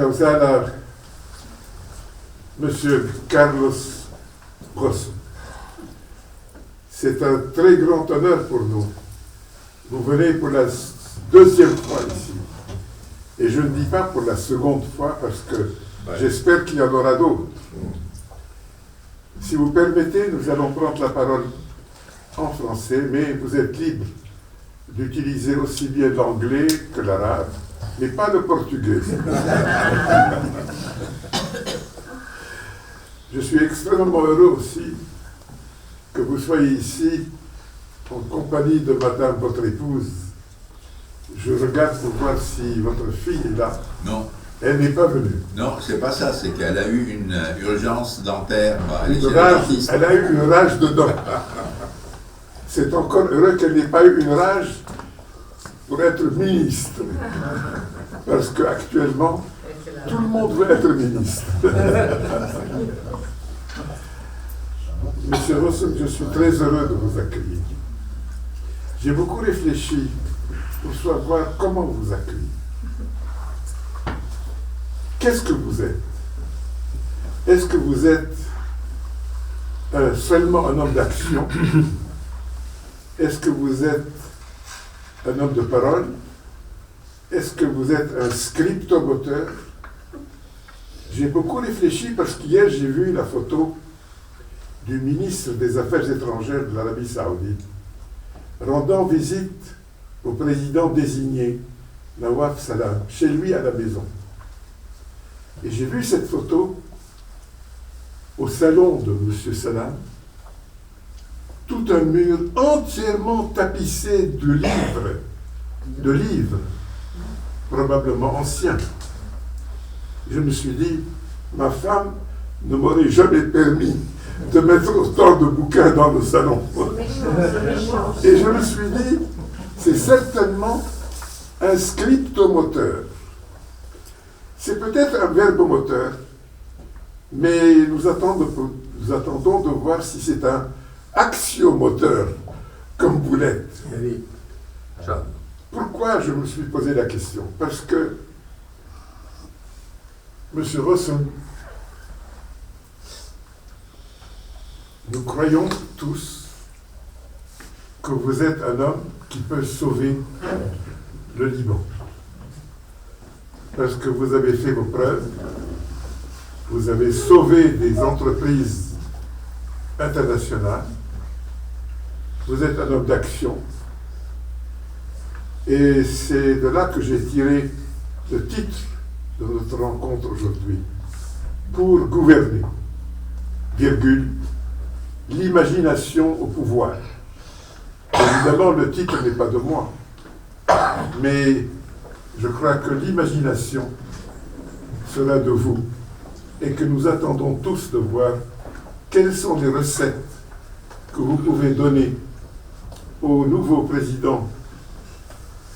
Causana, Monsieur Carlos Rosso. C'est un très grand honneur pour nous. Vous venez pour la deuxième fois ici. Et je ne dis pas pour la seconde fois parce que j'espère qu'il y en aura d'autres. Si vous permettez, nous allons prendre la parole en français, mais vous êtes libre d'utiliser aussi bien l'anglais que l'arabe, mais pas le portugais. Je suis extrêmement heureux aussi que vous soyez ici en compagnie de Madame, votre épouse. Je regarde pour voir si votre fille est là. Non. Elle n'est pas venue. Non, c'est pas ça, c'est qu'elle a eu une urgence dentaire. Elle a eu une rage de dents. C'est encore heureux qu'elle n'ait pas eu une rage pour être ministre. Parce qu'actuellement, tout le monde veut être ministre. Monsieur Rossum, je suis très heureux de vous accueillir. J'ai beaucoup réfléchi pour savoir comment vous accueillir. Qu'est-ce que vous êtes? Est-ce que vous êtes seulement un homme d'action? Est-ce que vous êtes un homme de parole? Est-ce que vous êtes un scriptomoteur? J'ai beaucoup réfléchi parce qu'hier j'ai vu la photo du ministre des Affaires étrangères de l'Arabie Saoudite rendant visite au président désigné, Nawaf Salam, chez lui à la maison. Et j'ai vu cette photo au salon de M. Salam, tout un mur entièrement tapissé de livres, probablement anciens. Je me suis dit, ma femme ne m'aurait jamais permis de mettre autant de bouquins dans le salon. Et je me suis dit, c'est certainement un scriptomoteur. C'est peut-être un verbomoteur, mais nous attendons de voir si c'est un axiomoteur, comme vous l'êtes. Pourquoi je me suis posé la question? Parce que, M. Rossum, nous croyons tous que vous êtes un homme qui peut sauver le Liban. Parce que vous avez fait vos preuves, vous avez sauvé des entreprises internationales, vous êtes un homme d'action, et c'est de là que j'ai tiré le titre de notre rencontre aujourd'hui. Pour gouverner, virgule, l'imagination au pouvoir. Évidemment, le titre n'est pas de moi, mais je crois que l'imagination sera de vous et que nous attendons tous de voir quelles sont les recettes que vous pouvez donner au nouveau président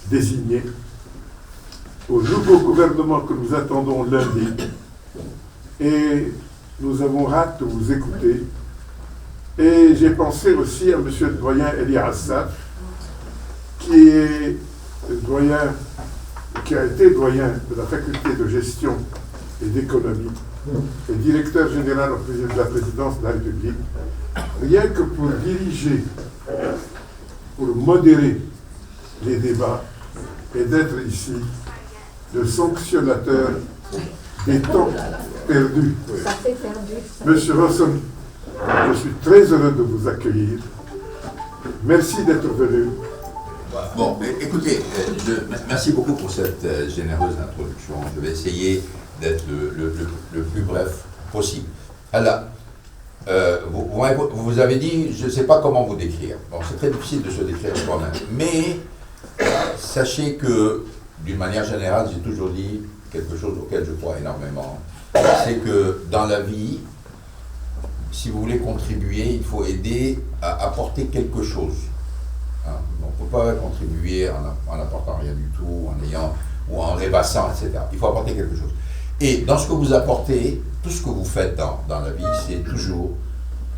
désigné, au nouveau gouvernement que nous attendons lundi. Et nous avons hâte de vous écouter. Et j'ai pensé aussi à M. le doyen Eli Assaf, qui est doyen, qui a été doyen de la faculté de gestion et d'économie et directeur général de la présidence de la République, rien que pour diriger, pour modérer les débats et d'être ici le sanctionnateur des temps perdus. Monsieur Rossum, je suis très heureux de vous accueillir. Merci d'être venu. Bon, écoutez, merci beaucoup pour cette généreuse introduction. Je vais essayer d'être le plus bref possible. Alors, vous avez dit, je ne sais pas comment vous décrire. Bon, c'est très difficile de se décrire soi-même. Mais sachez que, d'une manière générale, j'ai toujours dit quelque chose auquel je crois énormément. C'est que dans la vie, si vous voulez contribuer, il faut aider à apporter quelque chose. Hein? On ne peut pas contribuer en n'apportant rien du tout, ou en rêvassant, etc. Il faut apporter quelque chose. Et dans ce que vous apportez, tout ce que vous faites dans la vie, c'est toujours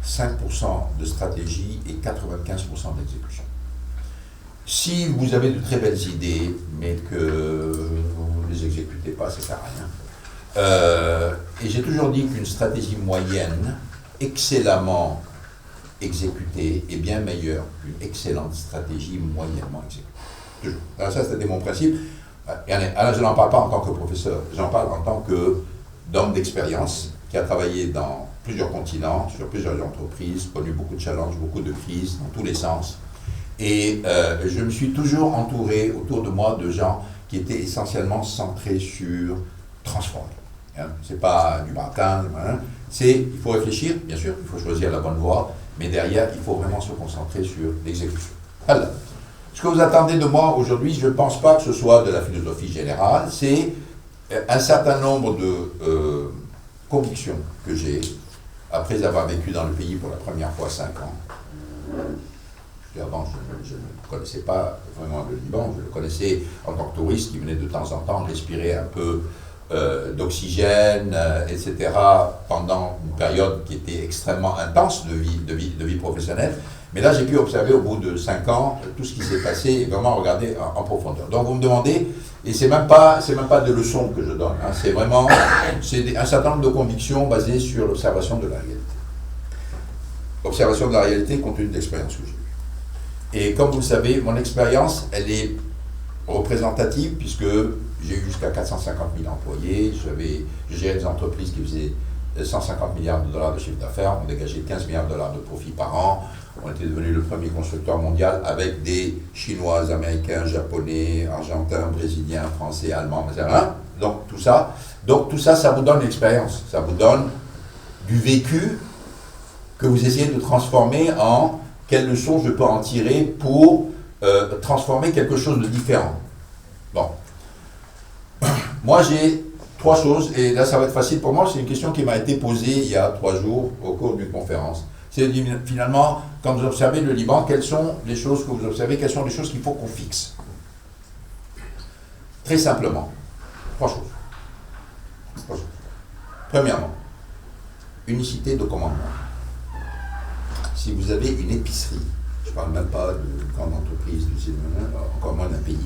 5% de stratégie et 95% d'exécution. Si vous avez de très belles idées, mais que vous ne les exécutez pas, ça ne sert à rien. Et j'ai toujours dit qu'une stratégie moyenne, excellemment exécutée, est bien meilleure qu'une excellente stratégie moyennement exécutée. Toujours. Alors ça, c'était mon principe. Alors, je n'en parle pas en tant que professeur, j'en parle en tant qu'homme d'expérience qui a travaillé dans plusieurs continents, sur plusieurs entreprises, connu beaucoup de challenges, beaucoup de crises, dans tous les sens. Et je me suis toujours entouré autour de moi de gens qui étaient essentiellement centrés sur transformer. Hein. C'est pas du matin, hein. Il faut réfléchir, bien sûr, il faut choisir la bonne voie, mais derrière, il faut vraiment se concentrer sur l'exécution. Alors, ce que vous attendez de moi aujourd'hui, je ne pense pas que ce soit de la philosophie générale, c'est un certain nombre de convictions que j'ai, après avoir vécu dans le pays pour la première fois 5 ans. Avant, je ne connaissais pas vraiment le Liban, je le connaissais en tant que touriste qui venait de temps en temps respirer un peu d'oxygène, etc., pendant une période qui était extrêmement intense de vie professionnelle. Mais là, j'ai pu observer au bout de 5 ans tout ce qui s'est passé et vraiment regarder en profondeur. Donc vous me demandez, et c'est même pas de leçons que je donne, hein, c'est un certain nombre de convictions basées sur l'observation de la réalité. Observation de la réalité compte tenu de l'expérience que j'ai eue. Et comme vous le savez, mon expérience, elle est représentative puisque j'ai eu jusqu'à 450 000 employés, je gérais des entreprises qui faisaient 150 milliards de dollars de chiffre d'affaires, on dégageait 15 milliards de dollars de profit par an, on était devenu le premier constructeur mondial avec des Chinois, Américains, Japonais, Argentins, Brésiliens, Français, Allemands, etc. Donc tout ça, ça vous donne l'expérience, ça vous donne du vécu que vous essayez de transformer en quelles leçons je peux en tirer pour transformer quelque chose de différent. Bon. Moi, j'ai 3 choses, et là, ça va être facile pour moi. C'est une question qui m'a été posée il y a 3 jours au cours d'une conférence. C'est finalement, quand vous observez le Liban, quelles sont les choses que vous observez, quelles sont les choses qu'il faut qu'on fixe? Très simplement, 3 choses. Premièrement, unicité de commandement. Si vous avez une épicerie, je ne parle même pas de grande entreprise, encore moins d'un pays,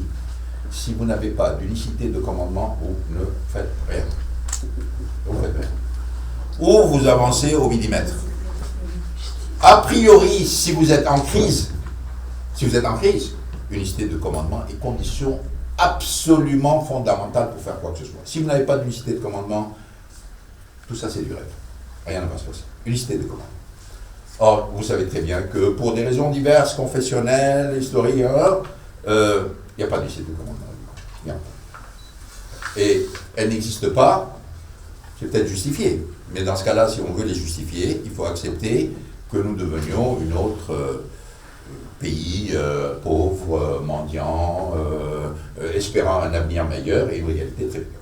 si vous n'avez pas d'unicité de commandement, vous ne faites rien. Ou vous avancez au millimètre. A priori, si vous êtes en crise, unicité de commandement est condition absolument fondamentale pour faire quoi que ce soit. Si vous n'avez pas d'unicité de commandement, tout ça c'est du rêve. Rien ne va se passer. Unicité de commandement. Or, vous savez très bien que pour des raisons diverses, confessionnelles, historiques, il n'y a pas d'unicité de commandement. Et elle n'existe pas, c'est peut-être justifié. Mais dans ce cas-là, si on veut les justifier, il faut accepter que nous devenions un autre pays pauvre, mendiant, espérant un avenir meilleur et une réalité très pire.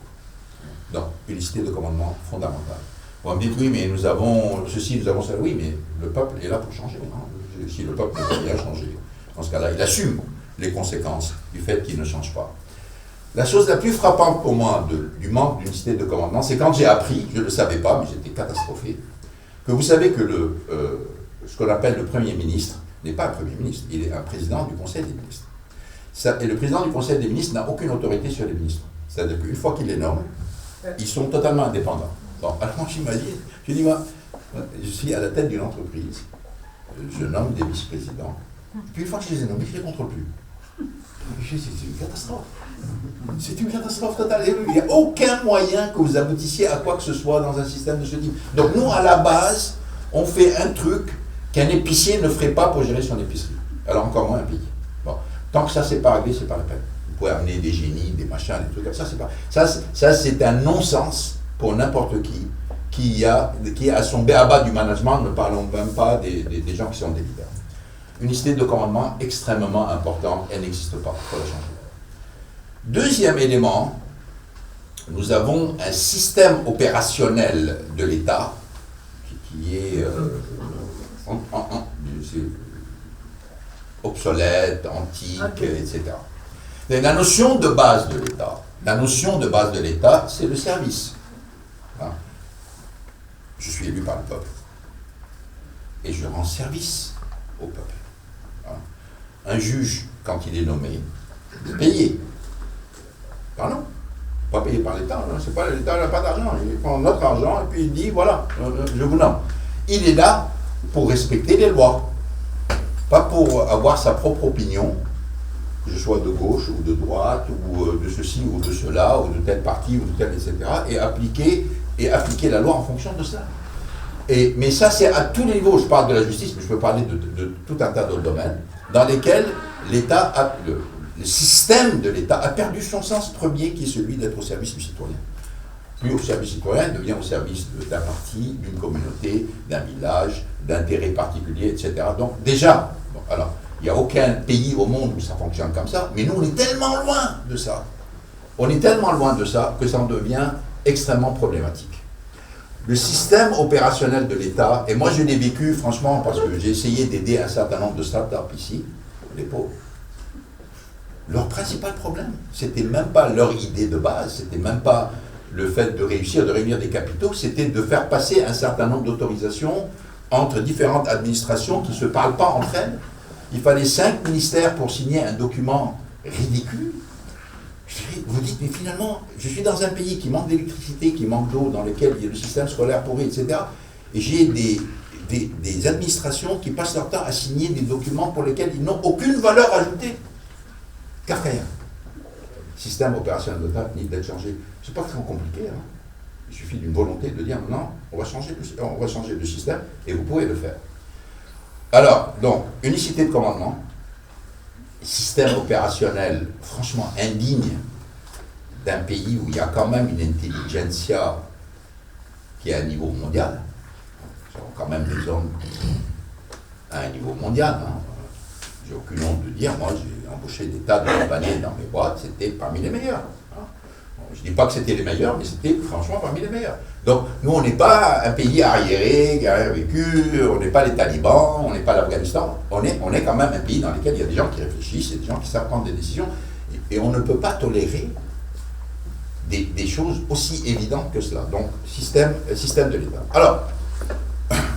Donc, unicité de commandement fondamentale. Vous me dites, oui, mais nous avons ceci, nous avons ça. Oui, mais le peuple est là pour changer. Hein. Si le peuple ne veut rien changer, dans ce cas-là, il assume les conséquences du fait qu'il ne change pas. La chose la plus frappante pour moi du manque d'unicité de commandement, c'est quand j'ai appris, je ne le savais pas, mais j'étais catastrophé, que vous savez que ce qu'on appelle le Premier ministre n'est pas un Premier ministre, il est un président du Conseil des ministres. Et le président du Conseil des ministres n'a aucune autorité sur les ministres. C'est-à-dire qu'une fois qu'il les nomme, ils sont totalement indépendants. Bon, alors j'imagine, je dis, moi, je suis à la tête d'une entreprise, je nomme des vice-présidents, puis une fois que je les ai nommés, je ne les contrôle plus. C'est une catastrophe. C'est une catastrophe totale. Il n'y a aucun moyen que vous aboutissiez à quoi que ce soit dans un système de ce type. Donc nous, à la base, on fait un truc qu'un épicier ne ferait pas pour gérer son épicerie. Alors encore moins un pays. Bon. Tant que ça, c'est pas réglé, c'est pas la peine. Vous pouvez amener des génies, des machins, des trucs comme ça, c'est pas... Ça, c'est un non-sens pour n'importe qui est à son béaba du management, ne parlons même pas des gens qui sont des leaders. Unicité de commandement extrêmement importante, elle n'existe pas, il faut la changer. Deuxième élément, nous avons un système opérationnel de l'État qui est obsolète, antique, etc. Et la notion de base de l'État, c'est le service. Hein? Je suis élu par le peuple et je rends service au peuple. Hein? Un juge, quand il est nommé, est payé. Pardon? Pas payé par dans l'État. L'État n'a pas d'argent. Il prend notre argent et puis il dit voilà, je vous nomme. Il est là pour respecter les lois, pas pour avoir sa propre opinion, que je sois de gauche ou de droite, ou de ceci ou de cela, ou de tel parti ou de tel, etc. Et appliquer la loi en fonction de ça. Mais ça, c'est à tous les niveaux. Je parle de la justice, mais je peux parler de tout un tas d'autres domaines dans lesquels l'État le système de l'État a perdu son sens premier, qui est celui d'être au service du citoyen. Plus au service citoyen, il devient au service d'un parti, d'une communauté, d'un village, d'intérêts particuliers, etc. Donc déjà, alors, il n'y a aucun pays au monde où ça fonctionne comme ça, mais nous, on est tellement loin de ça. On est tellement loin de ça que ça en devient extrêmement problématique. Le système opérationnel de l'État, et moi je l'ai vécu franchement parce que j'ai essayé d'aider un certain nombre de start-up ici, les pauvres. Leur principal problème, c'était même pas leur idée de base, c'était même pas le fait de réussir, de réunir des capitaux, c'était de faire passer un certain nombre d'autorisations entre différentes administrations qui ne se parlent pas entre elles. Il fallait 5 ministères pour signer un document ridicule. Vous dites, mais finalement, je suis dans un pays qui manque d'électricité, qui manque d'eau, dans lequel il y a le système scolaire pourri, etc. Et j'ai des administrations qui passent leur temps à signer des documents pour lesquels ils n'ont aucune valeur ajoutée. Kafkaïen. Système opérationnel de l'État ni d'être changé. C'est pas très compliqué. Hein. Il suffit d'une volonté de dire non, on va changer de système et vous pouvez le faire. Alors, donc, unicité de commandement, système opérationnel franchement indigne d'un pays où il y a quand même une intelligentsia qui est à un niveau mondial. Ce sont quand même des hommes à un niveau mondial. Hein. J'ai aucune honte de dire, moi j'ai embauché des tas de Libanais dans mes boîtes, c'était parmi les meilleurs. Hein. Bon, je ne dis pas que c'était les meilleurs, mais c'était franchement parmi les meilleurs. Donc nous on n'est pas un pays arriéré, qui a rien vécu, on n'est pas les talibans, on n'est pas l'Afghanistan, on est quand même un pays dans lequel il y a des gens qui réfléchissent, et des gens qui savent prendre des décisions, et on ne peut pas tolérer des choses aussi évidentes que cela. Donc système de l'État. Alors,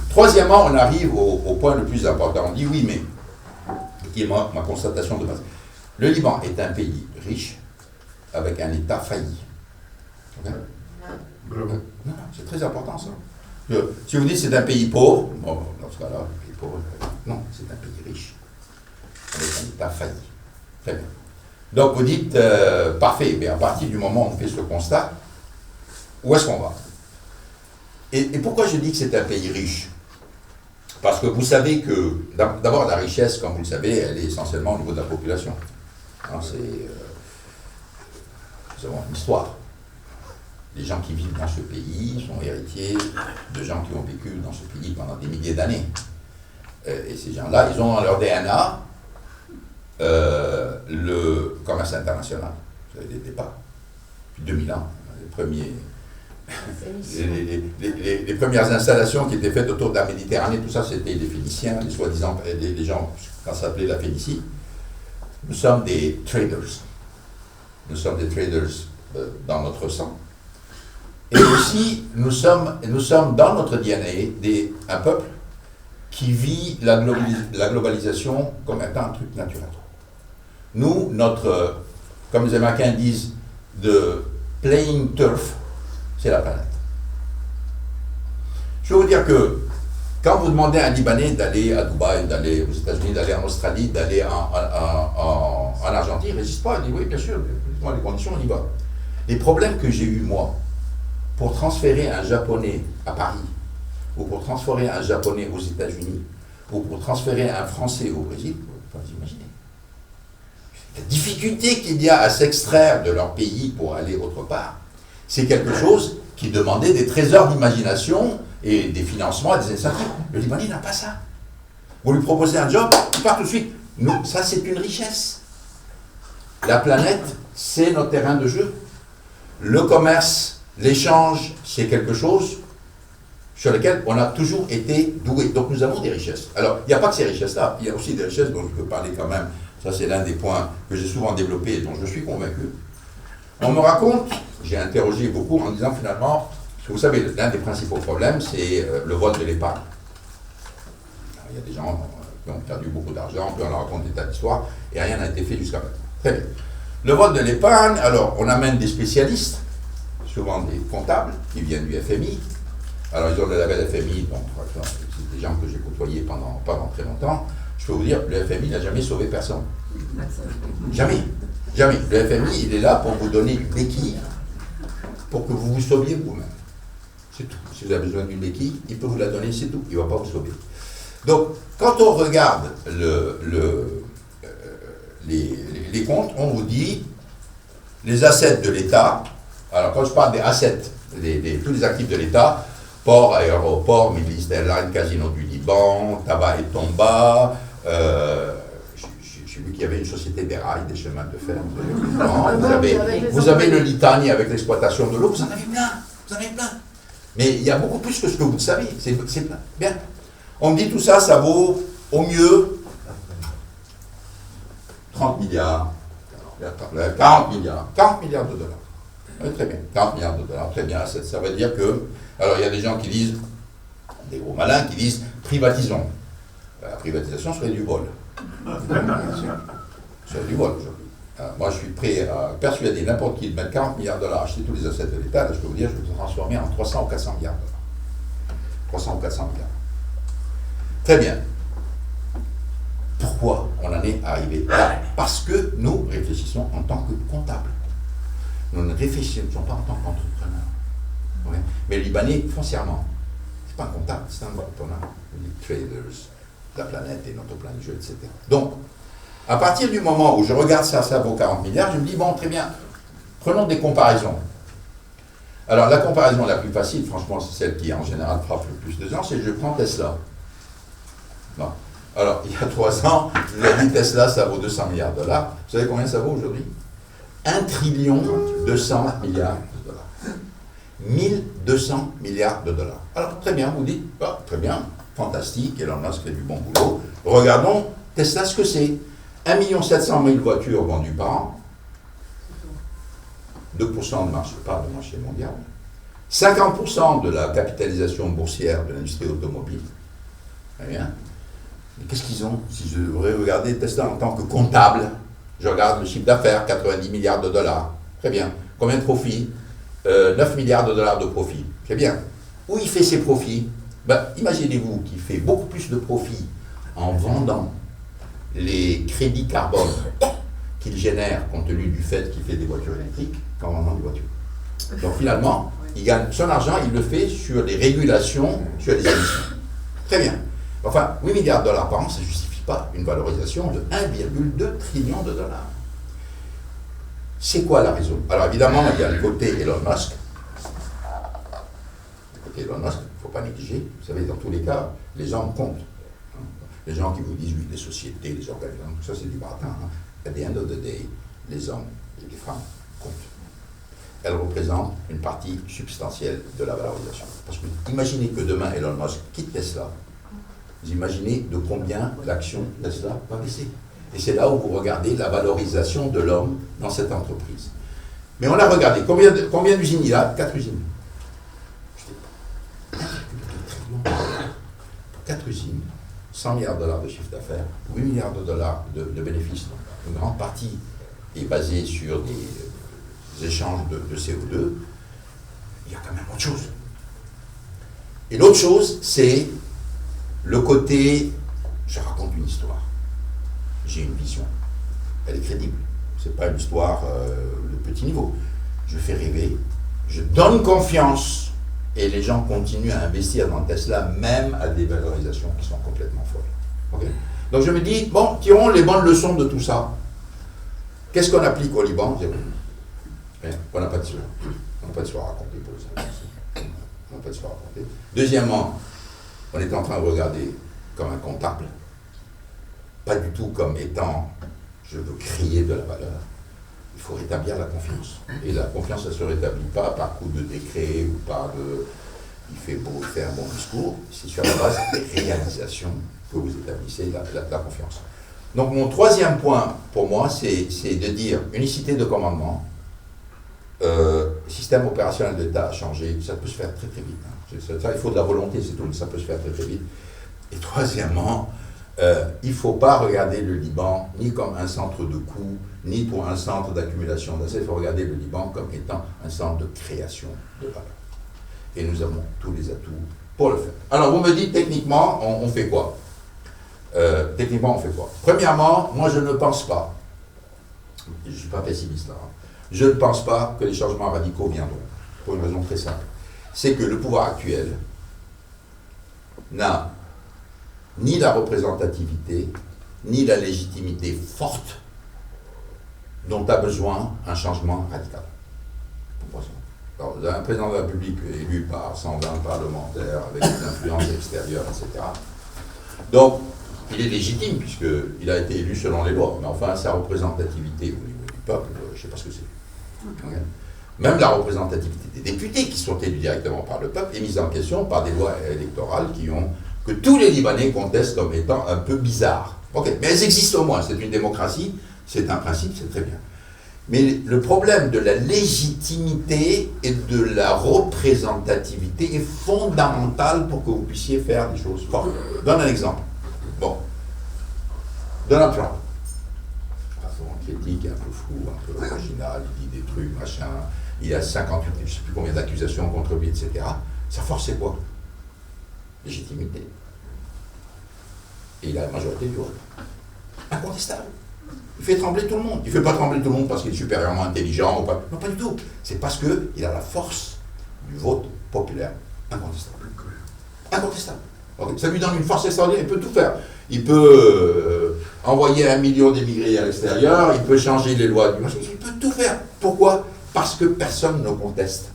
troisièmement, on arrive au point le plus important. On dit oui, mais qui est ma constatation de base. Le Liban est un pays riche avec un État failli. Okay? Non, c'est très important ça. Si vous dites c'est un pays pauvre, bon, dans ce cas-là, pays pauvre, non, c'est un pays riche avec un État failli. Très bien. Donc vous dites, parfait, mais à partir du moment où on fait ce constat, où est-ce qu'on va? Et pourquoi je dis que c'est un pays riche? Parce que vous savez que, d'abord, la richesse, comme vous le savez, elle est essentiellement au niveau de la population. Nous avons une histoire. Les gens qui vivent dans ce pays sont héritiers de gens qui ont vécu dans ce pays pendant des milliers d'années. Et ces gens-là, ils ont dans leur DNA le commerce international. Vous avez des débats. Depuis 2000 ans, les premières installations qui étaient faites autour de la Méditerranée, tout ça, c'était les Phéniciens, les soi-disant, les gens, quand ça s'appelait la Phénicie. Nous sommes des traders. Nous sommes des traders dans notre sang. Et aussi, nous sommes dans notre DNA un peuple qui vit la globalisation comme étant un truc naturel. Nous, comme les Américains disent, de playing turf, c'est la planète. Je veux vous dire que quand vous demandez à un Libanais d'aller à Dubaï, d'aller aux États-Unis, d'aller en Australie, d'aller en Argentine, il ne résiste pas. Il dit oui, bien sûr, dans les conditions, on y va. Les problèmes que j'ai eus, moi, pour transférer un Japonais à Paris, ou pour transférer un Japonais aux États-Unis, ou pour transférer un Français au Brésil, vous pouvez vous imaginer. La difficulté qu'il y a à s'extraire de leur pays pour aller autre part, c'est quelque chose qui demandait des trésors d'imagination et des financements et des incentives. Le Libanais n'a pas ça. Vous lui proposez un job, il part tout de suite. Nous, ça, c'est une richesse. La planète, c'est notre terrain de jeu. Le commerce, l'échange, c'est quelque chose sur lequel on a toujours été doué. Donc nous avons des richesses. Alors, il n'y a pas que ces richesses-là, il y a aussi des richesses dont je peux parler quand même. Ça, c'est l'un des points que j'ai souvent développé et dont je suis convaincu. On me raconte, j'ai interrogé beaucoup en disant finalement, parce que vous savez, l'un des principaux problèmes, c'est le vol de l'épargne. Il y a des gens qui ont perdu beaucoup d'argent, on peut en raconter des tas d'histoires, et rien n'a été fait jusqu'à maintenant. Très bien. Le vol de l'épargne, alors on amène des spécialistes souvent des comptables qui viennent du FMI. Alors ils ont le label FMI, donc c'est des gens que j'ai côtoyés pendant très longtemps. Je peux vous dire, le FMI n'a jamais sauvé personne. Jamais. Jamais. Le FMI, il est là pour vous donner une béquille pour que vous vous sauviez vous-même. C'est tout. Si vous avez besoin d'une béquille, il peut vous la donner, c'est tout. Il ne va pas vous sauver. Donc, quand on regarde les comptes, on vous dit les assets de l'État. Alors, quand je parle des assets, tous les actifs de l'État, port, aéroport, Middle East Airlines, Casino du Liban, tabac et tomba, j'ai vu qu'il y avait une société des rails, des chemins de fer. Vous avez le Litanie avec l'exploitation de l'eau, vous en avez plein. Mais il y a beaucoup plus que ce que vous savez, c'est plein. Bien. On me dit tout ça, ça vaut au mieux 30 milliards, 40 milliards de dollars. Oui, très bien, 40 milliards de dollars, très bien. Ça veut dire que, alors il y a des gens qui disent, des gros malins qui disent, privatisons. La privatisation serait du vol. Serait du vol aujourd'hui. Moi, je suis prêt à persuader n'importe qui de mettre 40 milliards de dollars, acheter tous les assets de l'État. Là, je peux vous dire, je vais vous transformer en 300 ou 400 milliards de dollars. 300 ou 400 milliards. Très bien. Pourquoi on en est arrivé là? Parce que nous réfléchissons en tant que comptables. Nous ne réfléchissons pas en tant qu'entrepreneurs. Ouais. Mais les Libanais, foncièrement, c'est pas un comptable, c'est un entrepreneur. Les traders, la planète et notre plan de jeu, etc. Donc, à partir du moment où je regarde ça vaut 40 milliards, je me dis, bon, très bien, prenons des comparaisons. Alors, la comparaison la plus facile, franchement, c'est celle qui, en général, frappe le plus de gens, c'est je prends Tesla. Non. Alors, il y a 3 ans, je vous ai dit, Tesla, ça vaut 200 milliards de dollars. Vous savez combien ça vaut aujourd'hui? 1 trillion 200 milliards de dollars. 1200 milliards de dollars. Alors, très bien, vous dites, oh, très bien, fantastique, Elon Musk fait du bon boulot. Regardons Tesla, ce que c'est. 1 700 000 voitures vendues par an, 2% de part de marché mondial, 50% de la capitalisation boursière de l'industrie automobile. Très bien. Mais qu'est-ce qu'ils ont? Si je devrais regarder Tesla en tant que comptable, je regarde le chiffre d'affaires, 90 milliards de dollars. Très bien. Combien de profits? 9 milliards de dollars de profits. Très bien. Où il fait ses profits? Imaginez-vous qu'il fait beaucoup plus de profits en vendant les crédits carbone qu'il génère compte tenu du fait qu'il fait des voitures électriques qu'en vendant des voitures. Donc finalement, il gagne son argent, il le fait sur les régulations sur les émissions. Très bien. Enfin, 8 milliards de dollars par an, ça ne justifie pas une valorisation de 1,2 trillion de dollars. C'est quoi la raison? Alors évidemment, il y a le côté Elon Musk. Le côté Elon Musk, il ne faut pas négliger. Vous savez, dans tous les cas, les hommes comptent. Les gens qui vous disent, oui, les sociétés, les organisations, tout ça, c'est du baratin. At the end of the day, les hommes et les femmes comptent. Elles représentent une partie substantielle de la valorisation. Parce que imaginez que demain, Elon Musk quitte Tesla. Vous imaginez de combien l'action Tesla va baisser. Et c'est là où vous regardez la valorisation de l'homme dans cette entreprise. Mais on a regardé. Combien d'usines il a? 4 usines. 4 usines. 100 milliards de dollars de chiffre d'affaires, 8 milliards de dollars de bénéfices. Une grande partie est basée sur des échanges de CO2. Il y a quand même autre chose. Et l'autre chose, c'est le côté, je raconte une histoire. J'ai une vision. Elle est crédible. Ce n'est pas une histoire de petit niveau. Je fais rêver. Je donne confiance. Et les gens continuent à investir dans Tesla, même à des valorisations qui sont complètement folles. Okay? Donc je me dis, bon, tirons les bonnes leçons de tout ça. Qu'est-ce qu'on applique au Liban? On n'a pas de histoire. On n'a pas d'histoire à raconter pour les investissements. On n'a pas d'histoire à raconter. Deuxièmement, on est en train de regarder comme un comptable. Pas du tout comme étant, je veux créer de la valeur. Il faut rétablir la confiance. Et la confiance, elle ne se rétablit pas par coup de décret ou par de... Il fait beau faire un bon discours. C'est sur la base des réalisations que vous établissez la confiance. Donc mon troisième point, pour moi, c'est de dire unicité de commandement. Système opérationnel de l'État a changé. Ça peut se faire très très vite. Hein. Ça, il faut de la volonté, c'est tout, mais ça peut se faire très très vite. Et troisièmement, il ne faut pas regarder le Liban ni comme un centre de coûts, ni pour un centre d'accumulation d'assets. Il faut regarder le Liban comme étant un centre de création de valeur. Et nous avons tous les atouts pour le faire. Alors, vous me dites, techniquement, on fait quoi? Techniquement, on fait quoi? Premièrement, moi, je ne pense pas, je ne suis pas pessimiste là, hein, je ne pense pas que les changements radicaux viendront, pour une raison très simple. C'est que le pouvoir actuel n'a ni la représentativité, ni la légitimité forte dont a besoin un changement radical. Alors, vous avez un président de la République élu par 120 parlementaires avec des influences extérieures, etc. Donc, il est légitime puisqu'il a été élu selon les lois, mais enfin, sa représentativité au niveau du peuple, je ne sais pas ce que c'est. Okay. Même la représentativité des députés qui sont élus directement par le peuple est mise en question par des lois électorales que tous les Libanais contestent comme étant un peu bizarres. Ok, mais elles existent au moins, c'est une démocratie, c'est un principe, c'est très bien. Mais le problème de la légitimité et de la représentativité est fondamental pour que vous puissiez faire des choses fortes. Je donne un exemple. Bon. Donald Trump. Souvent critique, un peu fou, un peu original, il dit des trucs, machin. Il a 58, je ne sais plus combien d'accusations contre lui, etc. Sa force, c'est quoi? Légitimité. Et il a la majorité du vote. Incontestable. Il fait trembler tout le monde. Il ne fait pas trembler tout le monde parce qu'il est supérieurement intelligent ou pas. Non, pas du tout. C'est parce qu'il a la force du vote populaire incontestable. Incontestable. Donc, ça lui donne une force extraordinaire. Il peut tout faire. Il peut envoyer 1 million d'émigrés à l'extérieur. Il peut changer les lois du marché. Il peut tout faire. Pourquoi? Parce que personne ne conteste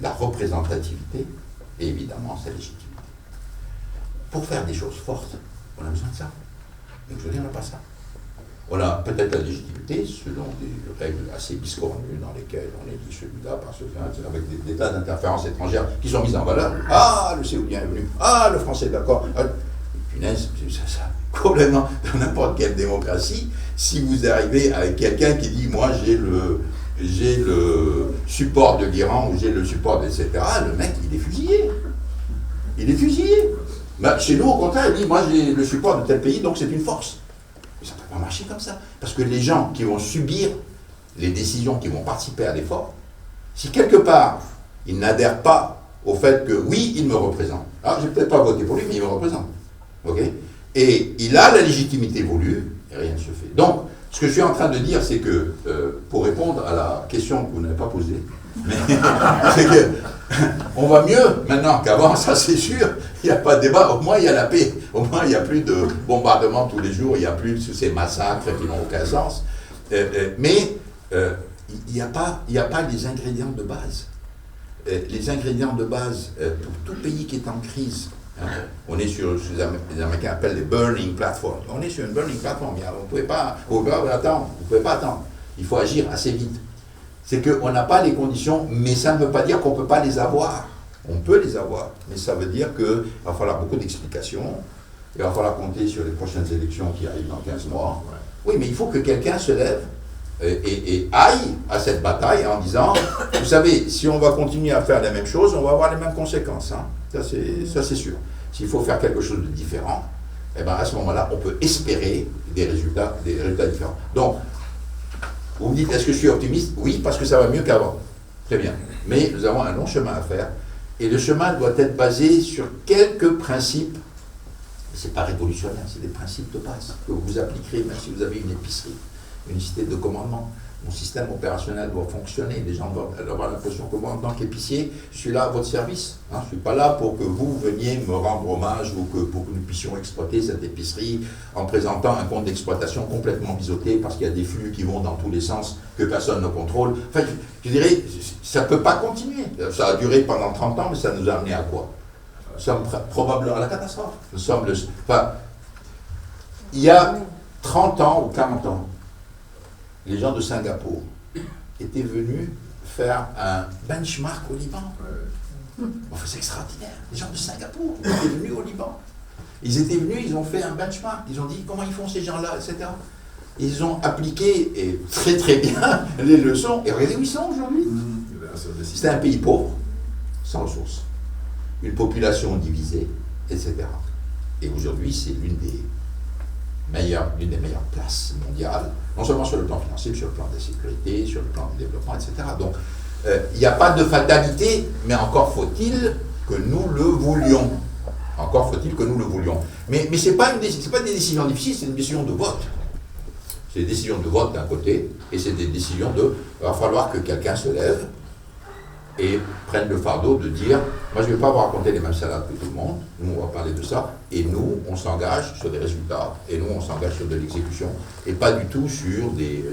la représentativité et évidemment sa légitimité. Pour faire des choses fortes, on a besoin de ça. Mais je veux dire, on n'a pas ça. On a peut-être la légitimité selon des règles assez biscornues dans lesquelles on est dit celui-là par celui-là, avec des tas d'interférences étrangères qui sont mises en valeur. Ah, le Saoudien est venu. Ah, le Français est d'accord. Ah, punaise, ça, complètement, dans n'importe quelle démocratie, si vous arrivez avec quelqu'un qui dit, moi j'ai le support de l'Iran ou j'ai le support, etc., le mec, il est fusillé. Il est fusillé. Ben, chez nous, au contraire, il dit, moi j'ai le support de tel pays, donc c'est une force. Mais ça ne peut pas marcher comme ça. Parce que les gens qui vont subir les décisions, qui vont participer à l'effort, si quelque part, ils n'adhèrent pas au fait que, oui, il me représente. Alors, je n'ai peut-être pas voté pour lui, mais il me représente. Okay? Et il a la légitimité voulue, et rien ne se fait. Donc, ce que je suis en train de dire, c'est que, pour répondre à la question que vous n'avez pas posée, c'est que on va mieux maintenant qu'avant, ça c'est sûr, il n'y a pas de débat, au moins il y a la paix, au moins il n'y a plus de bombardements tous les jours, il n'y a plus de ces massacres qui n'ont aucun sens, mais il n'y a pas les ingrédients de base. Les ingrédients de base, pour tout pays qui est en crise, hein, on est sur ce que les Américains appellent les burning platforms, on est sur une burning platform, vous ne pouvez pas attendre, il faut agir assez vite. C'est qu'on n'a pas les conditions, mais ça ne veut pas dire qu'on ne peut pas les avoir. On peut les avoir, mais ça veut dire qu'il va falloir beaucoup d'explications, il va falloir compter sur les prochaines élections qui arrivent dans 15 mois. Oui, mais il faut que quelqu'un se lève et aille à cette bataille en disant, vous savez, si on va continuer à faire la même chose, on va avoir les mêmes conséquences. Hein. Ça c'est sûr. S'il faut faire quelque chose de différent, eh ben, à ce moment-là, on peut espérer des résultats différents. Donc, vous me dites, est-ce que je suis optimiste? Oui, parce que ça va mieux qu'avant. Très bien. Mais nous avons un long chemin à faire. Et le chemin doit être basé sur quelques principes. Ce n'est pas révolutionnaire, c'est des principes de base que vous appliquerez même si vous avez une épicerie, une cité de commandement. Mon système opérationnel doit fonctionner. Les gens doivent avoir l'impression que moi, en tant qu'épicier, je suis là à votre service. Hein. Je ne suis pas là pour que vous veniez me rendre hommage ou pour que nous puissions exploiter cette épicerie en présentant un compte d'exploitation complètement biseauté parce qu'il y a des flux qui vont dans tous les sens que personne ne contrôle. Enfin, je dirais, ça ne peut pas continuer. Ça a duré pendant 30 ans, mais ça nous a amené à quoi? Nous sommes probablement à la catastrophe. Il y a 30 ans ou 40 ans, les gens de Singapour étaient venus faire un benchmark au Liban. Enfin, c'est extraordinaire. Les gens de Singapour étaient venus au Liban. Ils étaient venus, ils ont fait un benchmark. Ils ont dit comment ils font ces gens-là, etc. Ils ont appliqué, et très très bien, les leçons. Et regardez où ils sont aujourd'hui. C'était un pays pauvre, sans ressources. Une population divisée, etc. Et aujourd'hui, c'est l'une des l'une des meilleures places mondiales, non seulement sur le plan financier, mais sur le plan de la sécurité, sur le plan du développement, etc. Donc, il n'y a pas de fatalité, mais encore faut-il que nous le voulions. Encore faut-il que nous le voulions. Mais ce n'est pas des décisions difficiles, c'est une décision de vote. C'est des décisions de vote d'un côté, et c'est des décisions de... Il va falloir que quelqu'un se lève et prenne le fardeau de dire, moi je ne vais pas vous raconter les mêmes salades que tout le monde, nous on va parler de ça, et nous on s'engage sur des résultats, et nous on s'engage sur de l'exécution, et pas du tout sur des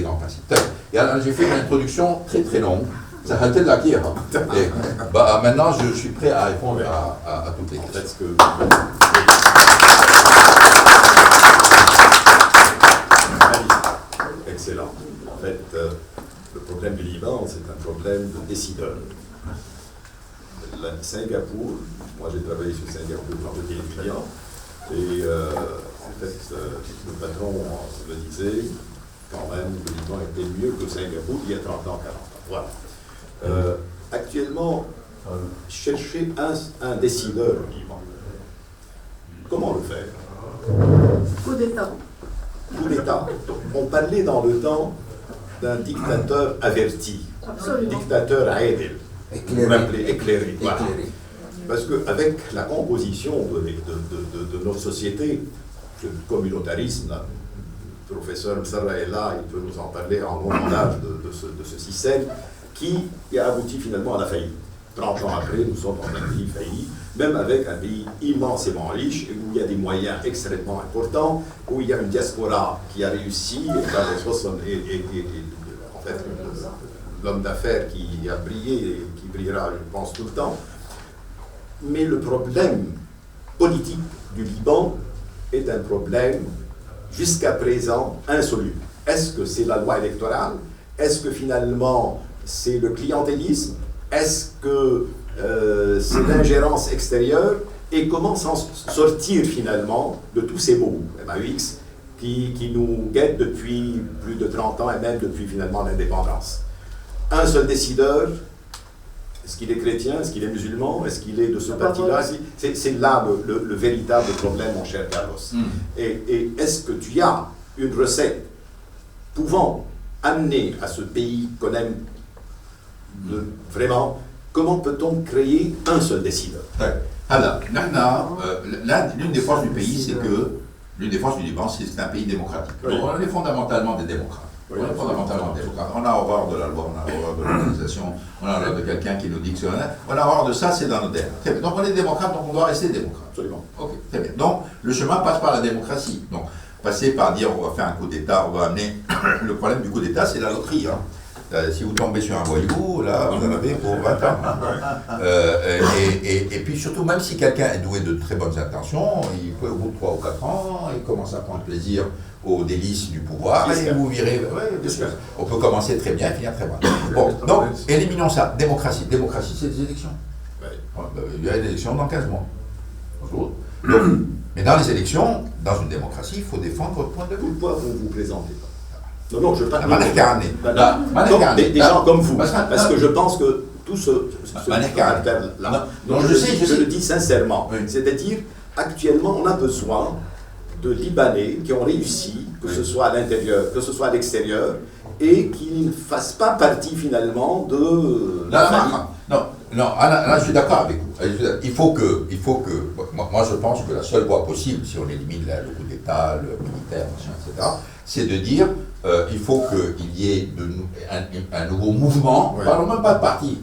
grands principes. Et alors j'ai fait une introduction très très longue, ça a été de la guerre. Et maintenant je suis prêt à répondre à toutes les questions. Excellent. En fait, le problème du Liban, c'est un problème de décideurs. Singapour, moi j'ai travaillé sur Singapour quand j'étais étudiant, et en fait, le patron me disait, quand même, le Liban était mieux que Singapour il y a 30 ans, 40 ans. Voilà. Actuellement, chercher un décideur au Liban. Comment le faire? Coup d'État. Coup d'État. On parlait dans le temps d'un dictateur averti, Absolument. dictateur aidel, éclairé. Voilà. Éclairé. Parce qu'avec la composition de notre société, le communautarisme, le professeur Msarra est là, il peut nous en parler en long âge de ce système, qui a abouti finalement à la faillite. 30 ans après, nous sommes dans un pays failli, même avec un pays immensément riche, où il y a des moyens extrêmement importants, où il y a une diaspora qui a réussi, et en fait, l'homme d'affaires qui a brillé et qui brillera, je pense, tout le temps. Mais le problème politique du Liban est un problème, jusqu'à présent, insoluble. Est-ce que c'est la loi électorale? Est-ce que finalement, c'est le clientélisme? Est-ce que c'est l'ingérence extérieure? Et comment s'en sortir finalement de tous ces mots, MAUX, qui nous guettent depuis plus de 30 ans et même depuis finalement l'indépendance? Un seul décideur, est-ce qu'il est chrétien? Est-ce qu'il est musulman? Est-ce qu'il est de ce parti-là? C'est là le véritable problème, mon cher Carlos. Et est-ce que tu as une recette pouvant amener à ce pays qu'on aime vraiment, comment peut-on créer un seul décideur? Alors, l'une des forces du pays, c'est que l'une des forces du Liban, c'est que c'est un pays démocratique. Oui. Donc, on est fondamentalement des démocrates. Oui, on est fondamentalement des démocrates. On a horreur de la loi, on a horreur de l'organisation, on a horreur de quelqu'un qui nous dit que c'est honnête. On a horreur de ça, c'est dans nos terres. Très bien. Donc on est démocrate, donc on doit rester démocrate. Absolument. Ok, très bien. Donc le chemin passe par la démocratie. Donc passer par dire on va faire un coup d'État, on va amener. Le problème du coup d'État, c'est la loterie. Hein. Si vous tombez sur un voyou, là, vous en avez pour 20 ans. Et puis surtout, même si quelqu'un est doué de très bonnes intentions, il peut au bout de 3 ou 4 ans, il commence à prendre plaisir aux délices du pouvoir, et vous virez. Ouais, bien sûr. On peut commencer très bien et finir très mal. Bon, donc, éliminons ça. Démocratie. Démocratie, c'est des élections. Il y a des élections dans 15 mois. Bonjour. Donc, mais dans les élections, dans une démocratie, il faut défendre votre point de vue. Pourquoi vous vous présentez pas? Non, je parle des gens comme vous. Parce que je pense que tout ce caractère-là, je le dis sincèrement, c'est-à-dire, actuellement, on a besoin de Libanais qui ont réussi, que ce soit à l'intérieur, que ce soit à l'extérieur, et qui ne fassent pas partie finalement de la famille. Non, là, je suis d'accord avec vous. Il faut que moi je pense que la seule voie possible, si on élimine le coup d'État, le militaire, machin, etc., c'est de dire il faut qu'il y ait un nouveau mouvement, parlons même pas de parti,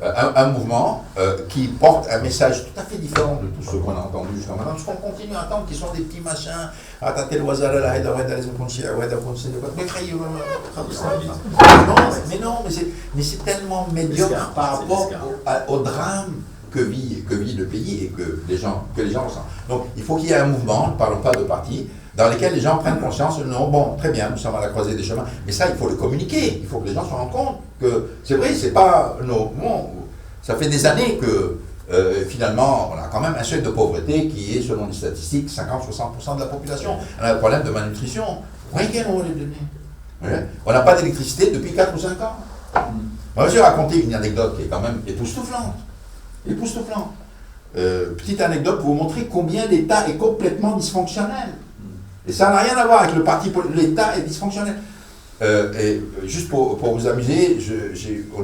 un mouvement qui porte un message tout à fait différent de tout ce qu'on a entendu jusqu'à maintenant, parce qu'on continue à entendre qu'ils sont des petits machins, mais c'est tellement médiocre par rapport au drame que vit le pays et que les gens ressentent. Donc il faut qu'il y ait un mouvement, ne parlons pas de parti, dans lesquels les gens prennent conscience, non, bon, très bien, nous sommes à la croisée des chemins, mais ça, il faut le communiquer, il faut que les gens se rendent compte que, c'est vrai, c'est pas, ça fait des années que, finalement, on a quand même un seuil de pauvreté qui est, selon les statistiques, 50-60% de la population. On a un problème de malnutrition. Voyez on les donner. On n'a pas d'électricité depuis 4 ou 5 ans. Moi, je vais raconter une anecdote qui est quand même époustouflante. Petite anecdote pour vous montrer combien l'État est complètement dysfonctionnel. Et ça n'a rien à voir avec le parti politique. L'État est dysfonctionnel. Et juste pour vous amuser,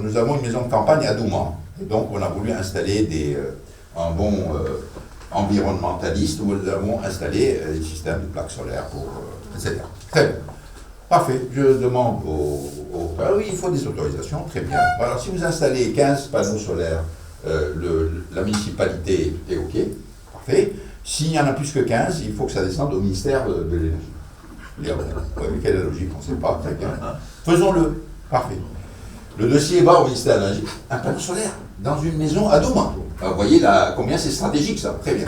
nous avons une maison de campagne à Douman. Et donc, on a voulu installer un bon environnementaliste où nous avons installé des systèmes de plaques solaires etc. Très bien. Parfait. Je demande ah oui, il faut des autorisations. Très bien. Alors, si vous installez 15 panneaux solaires, la municipalité est OK. Parfait. S'il y en a plus que 15, il faut que ça descende au ministère de l'énergie. Quelle est la logique? On ne sait pas. Très bien. Faisons-le. Parfait. Le dossier va au ministère de l'énergie. Un panneau solaire dans une maison à Douman. Vous voyez combien c'est stratégique, ça. Très bien.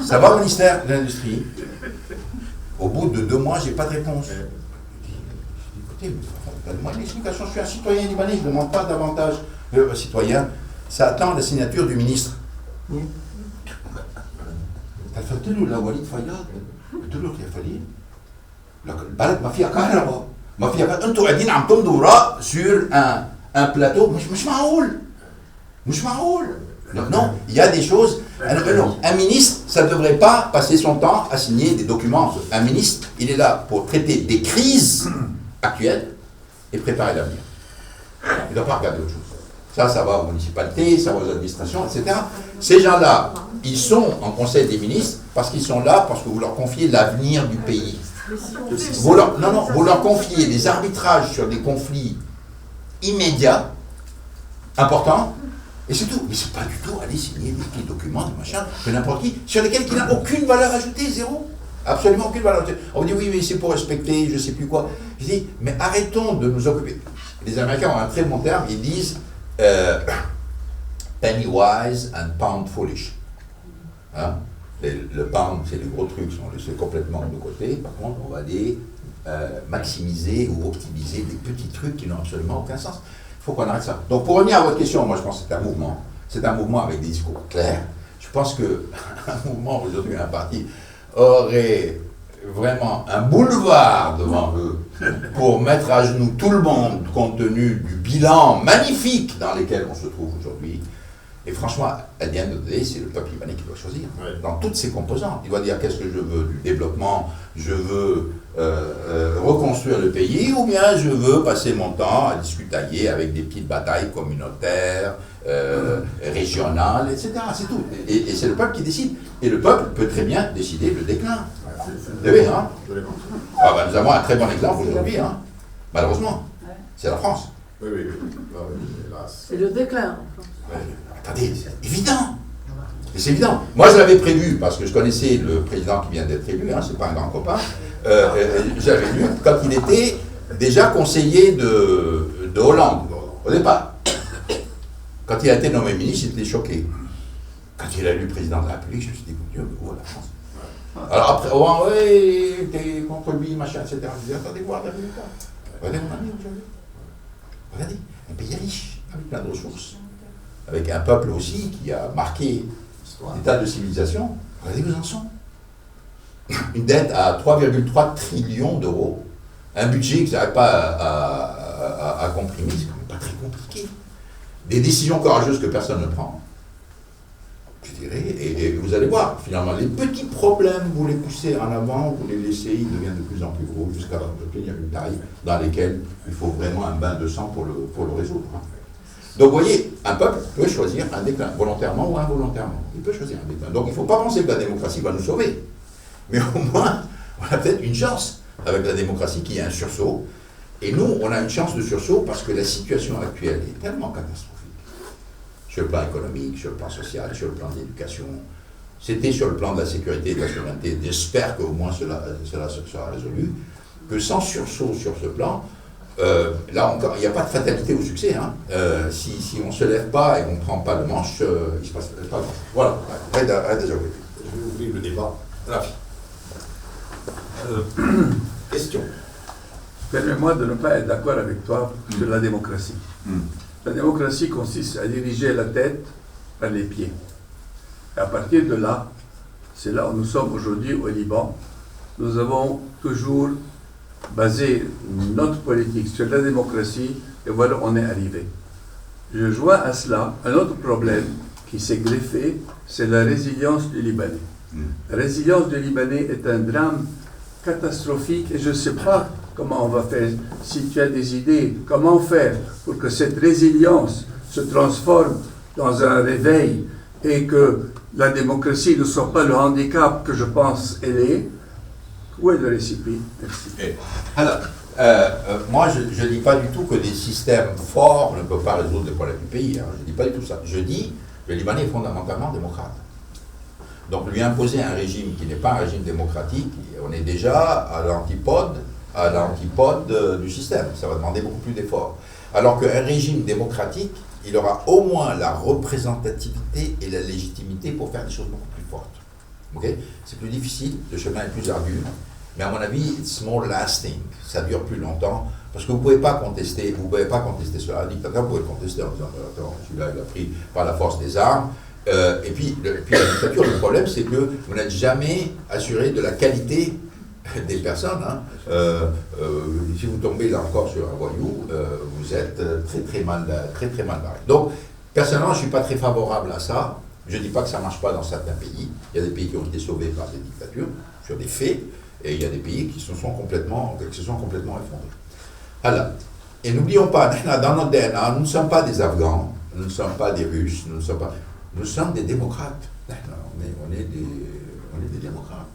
Ça va au ministère de l'Industrie. Au bout de 2 mois, je n'ai pas de réponse. Je dis, écoutez, donne-moi une explication. Je suis un citoyen libanais, je ne demande pas davantage. Citoyen, ça attend la signature du ministre. قلت له لا وليد فياض قلت له يا فليل البلد ما فيها كهرباء ما فيها كهرباء انتوا قاعدين عم تمضوا وراء sur un plateau مش معقول non il y a des choses un ministre ça ne devrait pas passer son temps à signer des documents. Un ministre il est là pour traiter des crises actuelles et préparer l'avenir. Il ne doit pas regarder autre chose. Ça va aux municipalités, ça va aux administrations, etc. Ces gens-là, ils sont en conseil des ministres parce qu'ils sont là, parce que vous leur confiez l'avenir du pays. Vous leur confiez des arbitrages sur des conflits immédiats, importants, et c'est tout. Mais c'est pas du tout aller signer des petits documents, des machins, de n'importe qui, sur lesquels il n'a aucune valeur ajoutée, zéro. Absolument aucune valeur ajoutée. On dit oui, mais c'est pour respecter, je sais plus quoi. Je dis, mais arrêtons de nous occuper. Les Américains ont un très bon terme, ils disent penny wise and pound foolish. Hein? Le pound, c'est les gros trucs, on les laisse complètement de côté. Par contre, on va aller maximiser ou optimiser des petits trucs qui n'ont absolument aucun sens. Il faut qu'on arrête ça. Donc, pour revenir à votre question, moi je pense que c'est un mouvement. C'est un mouvement avec des discours clairs. Je pense qu'un mouvement, aujourd'hui, un parti, aurait vraiment un boulevard devant eux pour mettre à genoux tout le monde compte tenu du bilan magnifique dans lequel on se trouve aujourd'hui. Et franchement, à the end of the day, c'est le peuple libanais qui doit choisir. Ouais. Dans toutes ses composantes. Il doit dire qu'est-ce que je veux du développement, je veux reconstruire le pays, ou bien je veux passer mon temps à discutailler avec des petites batailles communautaires, régionales, etc. C'est tout. Et c'est le peuple qui décide. Et le peuple peut très bien décider le déclin. Vous savez, hein? Nous avons un très bon exemple aujourd'hui, hein? Malheureusement. C'est la France. Oui. Hélas. C'est le déclin. Attendez, c'est évident. Et c'est évident. Moi, je l'avais prévu, parce que je connaissais le président qui vient d'être élu, hein, c'est pas un grand copain. J'avais vu quand il était déjà conseiller de Hollande, au départ. Quand il a été nommé ministre, j'étais choqué. Quand il a élu président de la République, je me suis dit, mon Dieu, où est la France? Alors après, oui, t'es contre lui, machin, etc. Je dis, attendez voir le résultat. Regardez mon ami aujourd'hui. Regardez, un pays riche, avec plein de ressources. Avec un peuple aussi qui a marqué l'état de civilisation. Regardez où ils en sont. Une dette à 3,3 trillions d'euros. Un budget qui n'arrive pas à comprimer, c'est quand même pas très compliqué. Des décisions courageuses que personne ne prend. Je dirais, et vous allez voir, finalement, les petits problèmes, vous les poussez en avant, vous les laissez, ils deviennent de plus en plus gros, jusqu'à obtenir une taille dans laquelle il faut vraiment un bain de sang pour le résoudre. Donc, vous voyez, un peuple peut choisir un déclin, volontairement ou involontairement. Il peut choisir un déclin. Donc, il ne faut pas penser que la démocratie va nous sauver. Mais au moins, on a peut-être une chance avec la démocratie qui est un sursaut. Et nous, on a une chance de sursaut parce que la situation actuelle est tellement catastrophique. Sur le plan économique, sur le plan social, sur le plan de l'éducation. C'était sur le plan de la sécurité et de la souveraineté. J'espère qu'au moins cela sera résolu. Que sans sursaut sur ce plan, là encore, il n'y a pas de fatalité au succès. Hein. Si on ne se lève pas et qu'on ne prend pas le manche, il ne se passe pas grand-chose. Voilà, arrête déjà. Je vais ouvrir le débat. Rafi. Question. Permets-moi de ne pas être d'accord avec toi sur la démocratie. La démocratie consiste à diriger la tête par les pieds. Et à partir de là, c'est là où nous sommes aujourd'hui au Liban. Nous avons toujours basé notre politique sur la démocratie et voilà, on est arrivé. Je joins à cela un autre problème qui s'est greffé, c'est la résilience du Libanais. La résilience du Libanais est un drame catastrophique et je ne sais pas comment on va faire. Si tu as des idées, comment faire pour que cette résilience se transforme dans un réveil et que la démocratie ne soit pas le handicap que je pense elle est. Où est le récipient? Merci. Alors, moi, je ne dis pas du tout que des systèmes forts ne peuvent pas résoudre les problèmes du pays. Hein. Je ne dis pas du tout ça. Je dis que le Libanais est fondamentalement démocrate. Donc, lui imposer un régime qui n'est pas un régime démocratique, on est déjà à l'antipode du système. Ça va demander beaucoup plus d'efforts. Alors qu'un régime démocratique, il aura au moins la représentativité et la légitimité pour faire des choses beaucoup plus fortes. Okay? C'est plus difficile, le chemin est plus ardu, mais à mon avis, it's more lasting. Ça dure plus longtemps, parce que vous ne pouvez pas contester cela. Un dictateur, vous pouvez le contester en disant, attends, celui-là, il a pris par la force des armes. Et puis la dictature, le problème, c'est que vous n'êtes jamais assuré de la qualité des personnes. Hein. Si vous tombez là encore sur un voyou, vous êtes très mal barré. Donc, personnellement, je ne suis pas très favorable à ça. Je ne dis pas que ça ne marche pas dans certains pays. Il y a des pays qui ont été sauvés par ces dictatures, sur des faits, et il y a des pays qui se sont complètement effondrés. Alors, et n'oublions pas, dans notre DNA, nous ne sommes pas des Afghans, nous ne sommes pas des Russes, nous sommes des démocrates. On est des démocrates.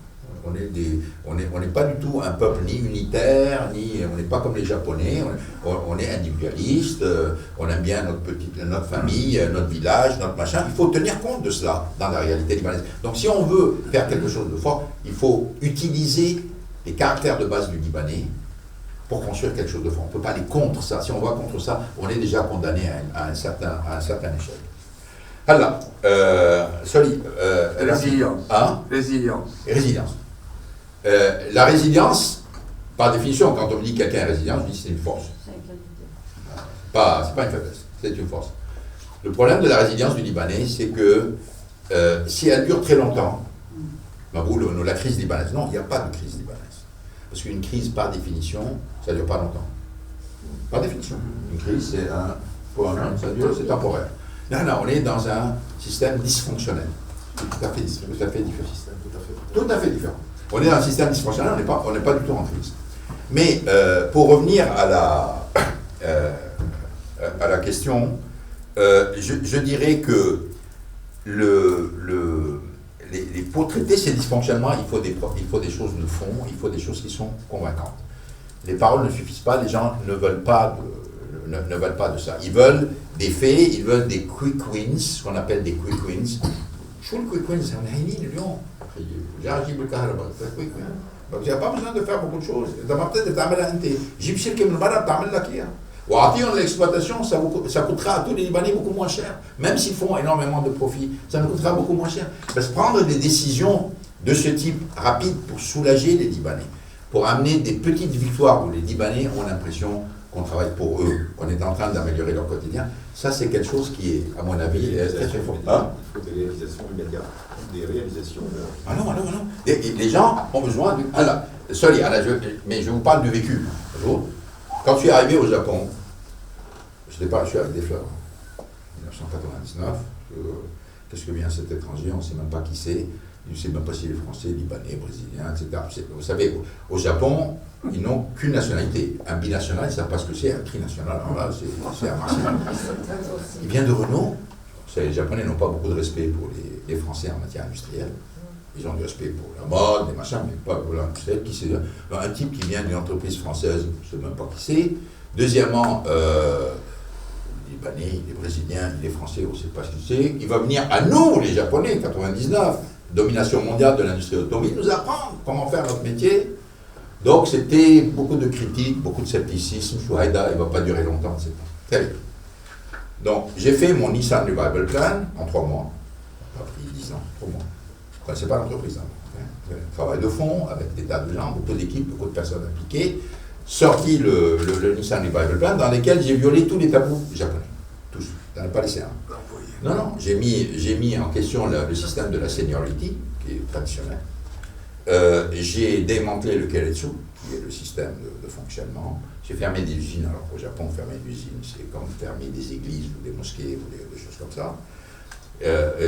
On n'est pas du tout un peuple ni unitaire, on n'est pas comme les Japonais, on est individualiste, on aime bien notre famille, notre village, notre machin. Il faut tenir compte de cela dans la réalité libanaise. Donc si on veut faire quelque chose de fort, il faut utiliser les caractères de base du Libanais pour construire quelque chose de fort. On ne peut pas aller contre ça. Si on va contre ça, on est déjà condamné à un certain échec. Alors, résilience. Hein? Résilience. La résilience, par définition, quand on me dit quelqu'un est résilient, je dis c'est une force. C'est pas une faiblesse, c'est une force. Le problème de la résilience du Libanais, c'est que si elle dure très longtemps, la crise libanaise, non, il n'y a pas de crise libanaise. Parce qu'une crise, par définition, ça ne dure pas longtemps. Par définition. Une crise, c'est temporaire. Non, on est dans un système dysfonctionnel. Tout à fait différent. On est dans un système dysfonctionnel, on n'est pas du tout en crise. Mais pour revenir à la question, je dirais que pour traiter ces dysfonctionnements, il faut des choses de fond, il faut des choses qui sont convaincantes. Les paroles ne suffisent pas, les gens ne veulent pas de ça. Ils veulent des faits, ils veulent des quick wins, ce qu'on appelle des quick wins. شو الكويك وينز؟ احنا هايلين اليوم. جاي اجيب الكهرباء، كويك وين؟ Donc il n'y a pas besoin de faire beaucoup de choses. إذا ما بتقدر تعملها أنت، جيب شركة من برا بتعمل لك إياها. وأعطيهم l'exploitation, ça coûtera à tous les Libanais beaucoup moins cher. Même s'ils font énormément de profit, ça nous coûtera beaucoup moins cher. Parce que prendre des décisions de ce type rapide pour soulager les Libanais, pour amener des petites victoires où les Libanais ont l'impression qu'on travaille pour eux, qu'on est en train d'améliorer leur quotidien, ça c'est quelque chose qui est, à mon avis, très très fort. Il faut des réalisations immédiates, des réalisations... Ah non. Les gens ont besoin de... mais je vous parle du vécu. Quand je suis arrivé au Japon, je suis avec des fleurs. 1999, qu'est-ce que vient cet étranger, on ne sait même pas qui c'est, il ne sait même pas s'il est français, libanais, brésilien, etc. Vous savez, au Japon, ils n'ont qu'une nationalité. Un binational, ils ne savent pas ce que c'est, un trinational, alors là, c'est un martial. Il vient de Renault. Les Japonais n'ont pas beaucoup de respect pour les Français en matière industrielle. Ils ont du respect pour la mode, des machins, mais pas pour l'industriel. Un type qui vient d'une entreprise française, je ne sais même pas qui c'est. Deuxièmement, il est libanais, il est brésilien, il est français, on ne sait pas ce que c'est. Il va venir à nous, les Japonais, 99, domination mondiale de l'industrie automobile, nous apprendre comment faire notre métier. Donc c'était beaucoup de critiques, beaucoup de scepticisme. Chouhaïda, il ne va pas durer longtemps, c'est pas terrible. Donc j'ai fait mon Nissan Revival Plan en 3 mois. Ça a pris 10 ans, 3 mois. Je ne connaissais pas l'entreprise. Travail de fond, avec des tas de gens, beaucoup d'équipes, beaucoup de personnes impliquées. Sorti le Nissan Revival Plan dans lequel j'ai violé tous les tabous japonais. Tous. Je n'en ai pas laissé un. Non, j'ai mis en question le système de la seniority, qui est traditionnel. J'ai démantelé le Keiretsu, qui est le système de fonctionnement. J'ai fermé des usines, alors qu'au Japon, fermer une usine, c'est comme fermer des églises ou des mosquées ou des choses comme ça.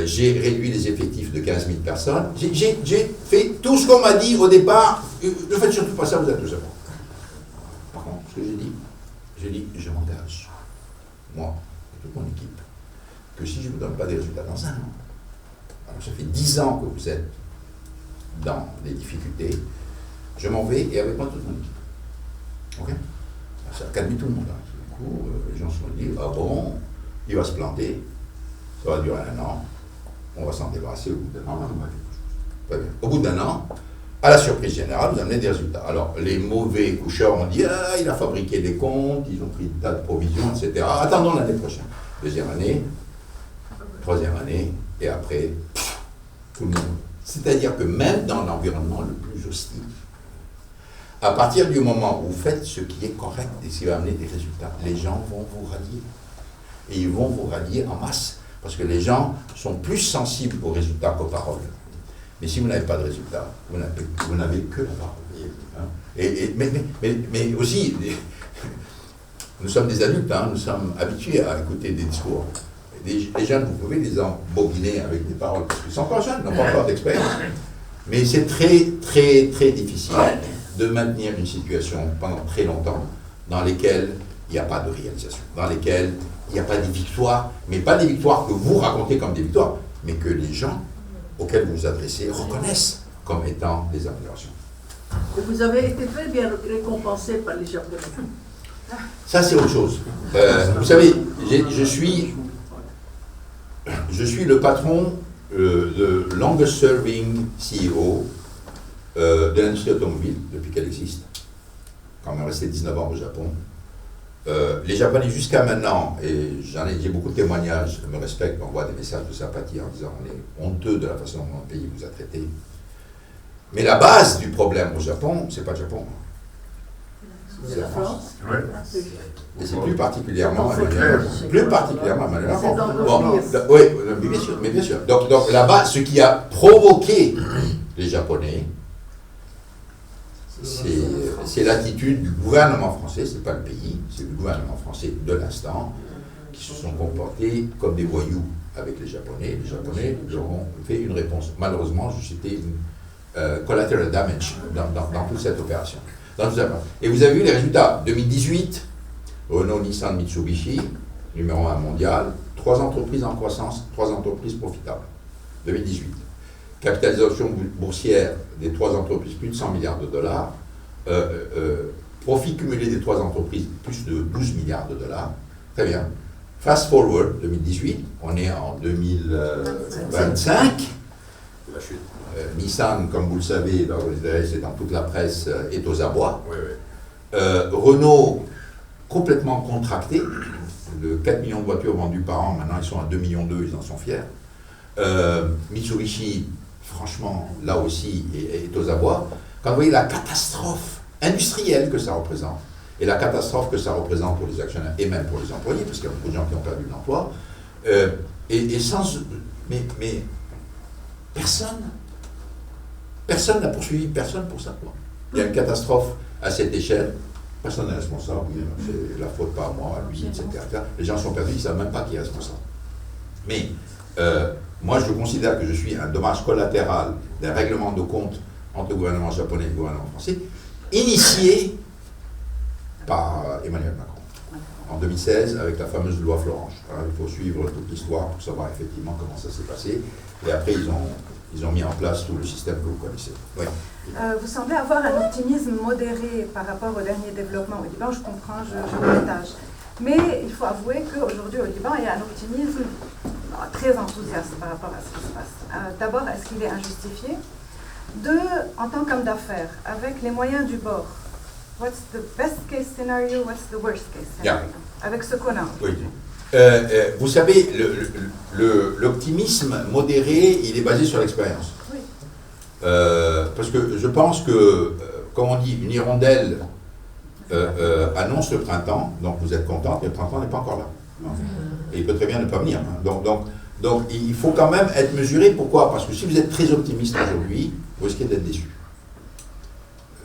J'ai réduit les effectifs de 15 000 personnes. J'ai fait tout ce qu'on m'a dit au départ, Ne faites surtout pas ça, vous êtes au Japon. Par contre, ce que j'ai dit, je m'engage, moi et toute mon équipe, que si je ne vous donne pas des résultats dans un an, alors ça fait 10 ans que vous êtes dans des difficultés, je m'en vais et avec moi toute mon équipe. Ok? Ça a calmé tout le monde. Hein. Du coup, les gens se sont dit, ah bon, il va se planter, ça va durer un an, on va s'en débarrasser au bout d'un an, on va faire quelque chose. Très bien. Au bout d'un an, à la surprise générale, vous amenez des résultats. Alors, les mauvais coucheurs ont dit, ah, il a fabriqué des comptes, ils ont pris des tas de provisions, etc. Attendons l'année prochaine. Deuxième année, troisième année, et après, tout le monde. C'est-à-dire que même dans l'environnement le plus hostile, à partir du moment où vous faites ce qui est correct et ce qui va amener des résultats, les gens vont vous rallier. Et ils vont vous rallier en masse. Parce que les gens sont plus sensibles aux résultats qu'aux paroles. Mais si vous n'avez pas de résultats, vous n'avez que la parole. Hein. Mais aussi, nous sommes des adultes, hein, nous sommes habitués à écouter des discours. Les jeunes, vous pouvez les embobiner avec des paroles, parce qu'ils sont encore jeunes, ils n'ont pas encore d'expérience. Mais c'est très, très, très difficile de maintenir une situation pendant très longtemps dans lesquelles il n'y a pas de réalisation, dans lesquelles il n'y a pas des victoires, mais pas des victoires que vous racontez comme des victoires, mais que les gens auxquels vous vous adressez reconnaissent comme étant des améliorations. Et vous avez été très bien récompensé par les Japonais. Ça, c'est autre chose. Vous savez, je suis le patron, le longest serving CEO de l'industrie automobile depuis qu'elle existe, quand même resté 19 ans au Japon. Les Japonais jusqu'à maintenant, et j'ai beaucoup de témoignages, me respectent, m'envoient des messages de sympathie en disant on est honteux de la façon dont mon pays vous a traité. Mais la base du problème au Japon, c'est pas le Japon. C'est la France. Ouais. Et c'est plus particulièrement Emmanuel Macron. Bon, oui, mais bien sûr. Donc là-bas, ce qui a provoqué les Japonais, c'est l'attitude du gouvernement français, c'est pas le pays, c'est le gouvernement français de l'instant, qui se sont comportés comme des voyous avec les Japonais. Les Japonais leur ont fait une réponse. Malheureusement, j'étais une collateral damage dans toute cette opération. Et vous avez vu les résultats. 2018, Renault, Nissan, Mitsubishi, numéro 1 mondial, 3 entreprises en croissance, 3 entreprises profitables. 2018. Capitalisation boursière des 3 entreprises, plus de 100 milliards de dollars. Profit cumulé des 3 entreprises, plus de 12 milliards de dollars. Très bien. Fast forward, 2018, on est en 2025. La chute. Nissan, comme vous le savez, c'est dans toute la presse, est aux abois. Oui, oui. Renault, complètement contracté. De 4 millions de voitures vendues par an, maintenant ils sont à 2,2 millions, ils en sont fiers. Mitsubishi, franchement, là aussi, est aux abois. Quand vous voyez la catastrophe industrielle que ça représente, et la catastrophe que ça représente pour les actionnaires, et même pour les employés, parce qu'il y a beaucoup de gens qui ont perdu l'emploi, mais personne n'a poursuivi personne pour ça. Il y a une catastrophe à cette échelle, personne n'est responsable, c'est la faute pas à moi, à lui, etc. Les gens sont perdus, ils ne savent même pas qui est responsable. Mais moi, je considère que je suis un dommage collatéral d'un règlement de compte entre le gouvernement japonais et le gouvernement français, initié par Emmanuel Macron en 2016 avec la fameuse loi Florange. Alors, il faut suivre toute l'histoire pour savoir effectivement comment ça s'est passé. Et après, ils ont mis en place tout le système que vous connaissez. Oui. Vous semblez avoir un optimisme modéré par rapport au dernier développement au Liban. Je comprends, je partage. Mais il faut avouer qu'aujourd'hui au Liban, il y a un optimisme très enthousiaste par rapport à ce qui se passe. D'abord, est-ce qu'il est injustifié? Deux, en tant qu'homme d'affaires, avec les moyens du bord, what's the best case scenario, what's the worst case scenario? Avec ce qu'on a. Oui. Vous savez, l'optimisme modéré, il est basé sur l'expérience. Oui. Parce que je pense que, comme on dit, une hirondelle annonce le printemps, donc vous êtes content, mais le printemps n'est pas encore là. Et il peut très bien ne pas venir. Hein. Donc il faut quand même être mesuré. Pourquoi? Parce que si vous êtes très optimiste aujourd'hui, vous risquez d'être déçu.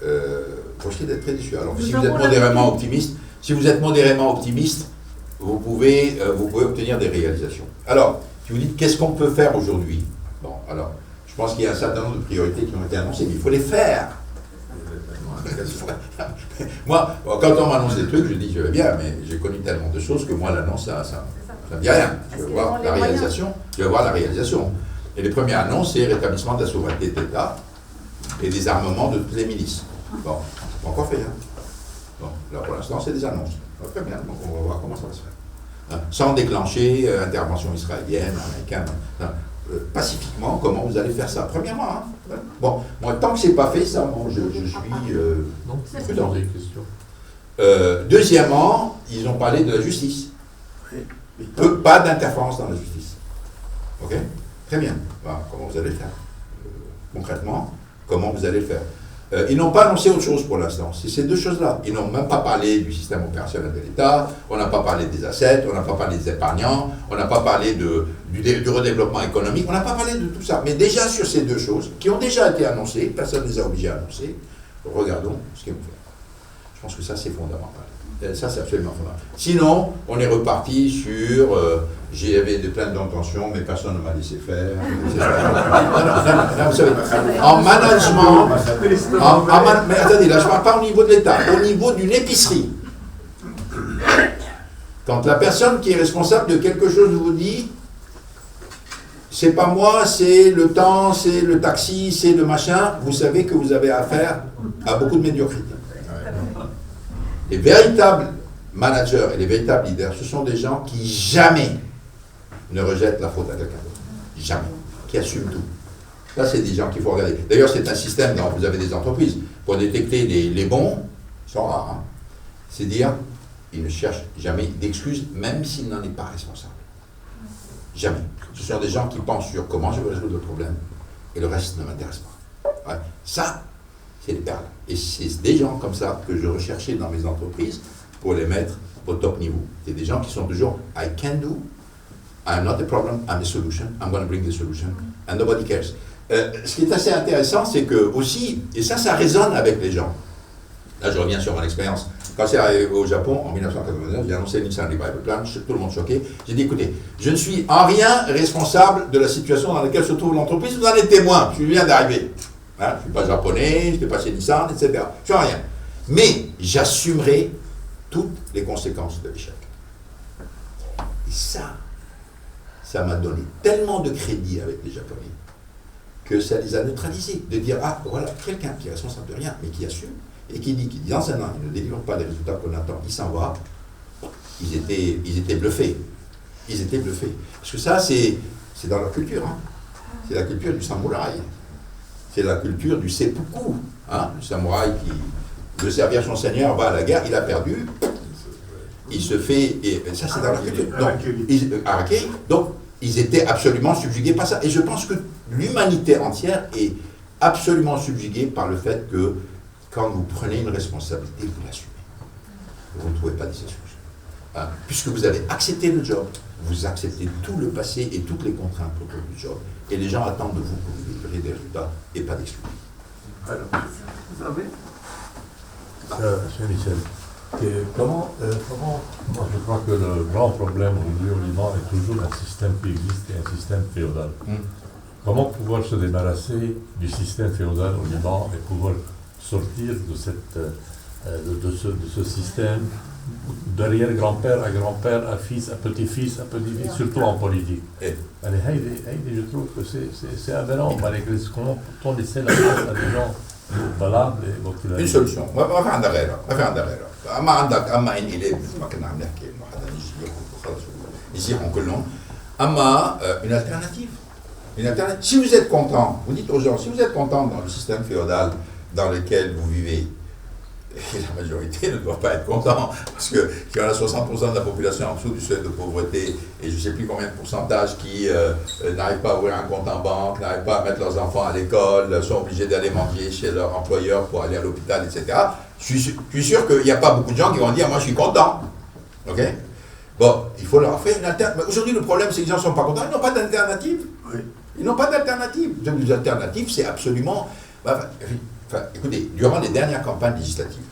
Vous risquez d'être très déçu. Alors si vous êtes modérément optimiste, vous pouvez obtenir des réalisations. Alors, si vous dites qu'est-ce qu'on peut faire aujourd'hui? Bon, alors, je pense qu'il y a un certain nombre de priorités qui ont été annoncées, mais il faut les faire. Moi, quand on m'annonce des trucs, je dis je vais bien, mais j'ai connu tellement de choses que moi, l'annonce, ça ne dit rien. Je veux voir la réalisation. Je veux voir la réalisation. Et les premières annonces, c'est rétablissement de la souveraineté de l'État et des armements de toutes les milices. Bon, c'est pas encore fait. Hein. Bon, là, pour l'instant, c'est des annonces. Très bien, donc on va voir comment ça va se faire. Hein. Sans déclencher intervention israélienne, américaine. Pacifiquement, comment vous allez faire ça? Premièrement, hein. Bon, moi, tant que c'est pas fait, ça, bon, je suis prudent. Deuxièmement, ils ont parlé de la justice. Pas d'interférence dans la justice. Ok? Très bien. Ben, comment vous allez le faire? Concrètement, comment vous allez le faire? Ils n'ont pas annoncé autre chose pour l'instant. C'est ces deux choses-là. Ils n'ont même pas parlé du système opérationnel de l'État, on n'a pas parlé des assets, on n'a pas parlé des épargnants, on n'a pas parlé du redéveloppement économique, on n'a pas parlé de tout ça. Mais déjà sur ces deux choses, qui ont déjà été annoncées, personne ne les a obligés à annoncer, regardons ce qu'ils vont faire. Je pense que ça, c'est fondamental. Ça, c'est absolument fondamental. Sinon, on est reparti sur j'avais plein d'intentions, mais personne ne m'a laissé faire. Non, vous savez, en management, mais attendez, là, je ne parle pas au niveau de l'État, au niveau d'une épicerie. Quand la personne qui est responsable de quelque chose vous dit, c'est pas moi, c'est le temps, c'est le taxi, c'est le machin, vous savez que vous avez affaire à beaucoup de médiocrité. Les véritables managers et les véritables leaders, ce sont des gens qui jamais ne rejettent la faute à quelqu'un d'autre. Jamais. Qui assument tout. Ça, c'est des gens qu'il faut regarder. D'ailleurs, c'est un système dont vous avez des entreprises. Pour détecter les bons, ils sont rares. Hein. C'est dire, ils ne cherchent jamais d'excuses, même s'ils n'en est pas responsable. Jamais. Ce sont des gens qui pensent sur comment je vais résoudre le problème, et le reste ne m'intéresse pas. Ouais. Ça, c'est des perles. Et c'est des gens comme ça que je recherchais dans mes entreprises pour les mettre au top niveau. C'est des gens qui sont toujours I can do, I'm not the problem, I'm the solution, I'm going to bring the solution, and nobody cares. Ce qui est assez intéressant, c'est que aussi, et ça résonne avec les gens. Là, je reviens sur mon expérience. Quand c'est arrivé au Japon, en 1999, j'ai annoncé Nissan Revival Plan, tout le monde choqué. J'ai dit, écoutez, je ne suis en rien responsable de la situation dans laquelle se trouve l'entreprise, vous en êtes témoin, je viens d'arriver. Hein, je ne suis pas japonais, je ne fais pas chez Nissan, etc. Je ne suis rien. Mais j'assumerai toutes les conséquences de l'échec. Et ça m'a donné tellement de crédit avec les Japonais que ça les a neutralisés. De dire, ah, voilà, quelqu'un qui est responsable de rien, mais qui assume, et qui dit qu'il dans un an, il ne délivre pas les résultats qu'on attend, il s'en va, ils étaient bluffés. Ils étaient bluffés. Parce que ça, c'est dans leur culture. Hein. C'est la culture du samouraï. C'est la culture du seppuku. Hein. Le samouraï qui veut servir son seigneur, va à la guerre, il a perdu, il se fait... Et ça, c'est dans leur culture. Donc, ils étaient absolument subjugués par ça. Et je pense que l'humanité entière est absolument subjuguée par le fait que quand vous prenez une responsabilité, vous l'assumez. Vous ne trouvez pas des excuses. Hein? Puisque vous avez accepté le job, vous acceptez tout le passé et toutes les contraintes autour du job. Et les gens attendent de vous que vous délivrez des résultats et pas d'excuses. Alors, vous avez Monsieur Michel, comment, moi je crois que le grand problème aujourd'hui au Liban est toujours un système qui existe et un système féodal. Comment pouvoir se débarrasser du système féodal au Liban et pouvoir sortir de ce système d'arrière-grand-père à grand-père, à fils, à petit-fils, surtout en politique. Je trouve que c'est aberrant, malgré ce qu'on peut laisser la place à des gens valables. Une solution. On va faire un arrêt. Une alternative. Si vous êtes content, vous dites aux gens, si vous êtes content dans le système féodal dans lequel vous vivez, et la majorité ne doit pas être content, parce qu'il y en a 60% de la population en dessous du seuil de pauvreté, et je ne sais plus combien de pourcentage qui n'arrivent pas à ouvrir un compte en banque, n'arrivent pas à mettre leurs enfants à l'école, sont obligés d'aller manger chez leur employeur pour aller à l'hôpital, etc. Je suis sûr qu'il n'y a pas beaucoup de gens qui vont dire « moi je suis content ». Ok ? Bon, il faut leur faire une alternative. Aujourd'hui le problème c'est que les gens ne sont pas contents, ils n'ont pas d'alternative. Oui. Ils n'ont pas d'alternative. Les alternatives c'est absolument... écoutez, durant les dernières campagnes législatives,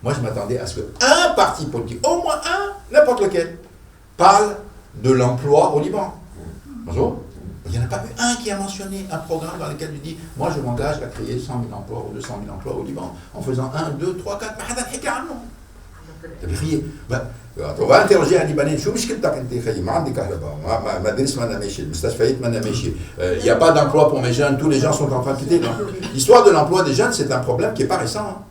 moi je m'attendais à ce qu'un parti politique, au moins un, n'importe lequel, parle de l'emploi au Liban. Bonjour. Il n'y en a pas eu un qui a mentionné un programme dans lequel il dit « Moi, je m'engage à créer 100 000 emplois ou 200 000 emplois au Liban en faisant 1, 2, 3, 4. » Il avait crié. On va interroger un Libanais. Il n'y a pas d'emploi pour mes jeunes, tous les gens sont en train de quitter. L'histoire de l'emploi des jeunes, c'est un problème qui n'est pas récent.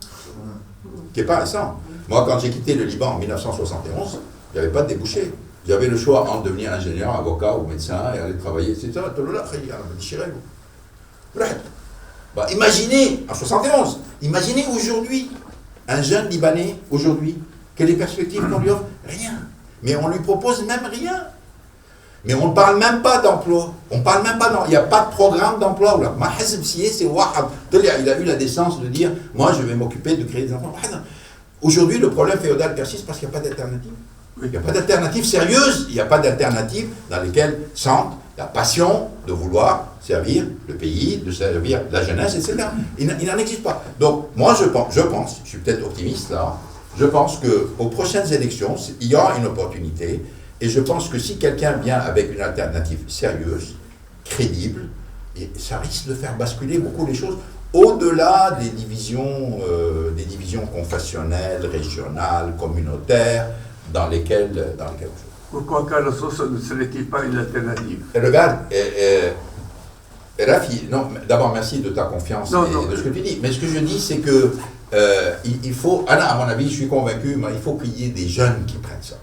Qui n'est pas récent. Moi, quand j'ai quitté le Liban en 1971, il n'y avait pas de débouché. J'avais le choix entre devenir ingénieur, avocat ou médecin et aller travailler, etc. Imaginez, en 71, imaginez aujourd'hui, un jeune Libanais, aujourd'hui, quelles perspectives qu'on lui offre? Rien. Mais on lui propose même rien. Mais on ne parle même pas d'emploi. On parle même pas il n'y a pas de programme d'emploi. Il a eu la décence de dire, moi je vais m'occuper de créer des emplois. Aujourd'hui, le problème féodal persiste parce qu'il n'y a pas d'alternative. Il n'y a pas d'alternative sérieuse, il n'y a pas d'alternative dans lesquelles sentent la passion de vouloir servir le pays, de servir la jeunesse, etc. Il n'en existe pas. Donc, moi, je pense, je suis peut-être optimiste là, je pense qu'aux prochaines élections, il y aura une opportunité, et je pense que si quelqu'un vient avec une alternative sérieuse, crédible, et ça risque de faire basculer beaucoup les choses au-delà des divisions confessionnelles, régionales, communautaires, dans lesquelles on joue. Pourquoi Carlos Sosa ne serait-il pas une alternative? Regarde, Rafi, non, d'abord merci de ta confiance et de ce que tu dis. Mais ce que je dis, c'est que il faut, à mon avis, je suis convaincu, mais il faut qu'il y ait des jeunes qui prennent ça.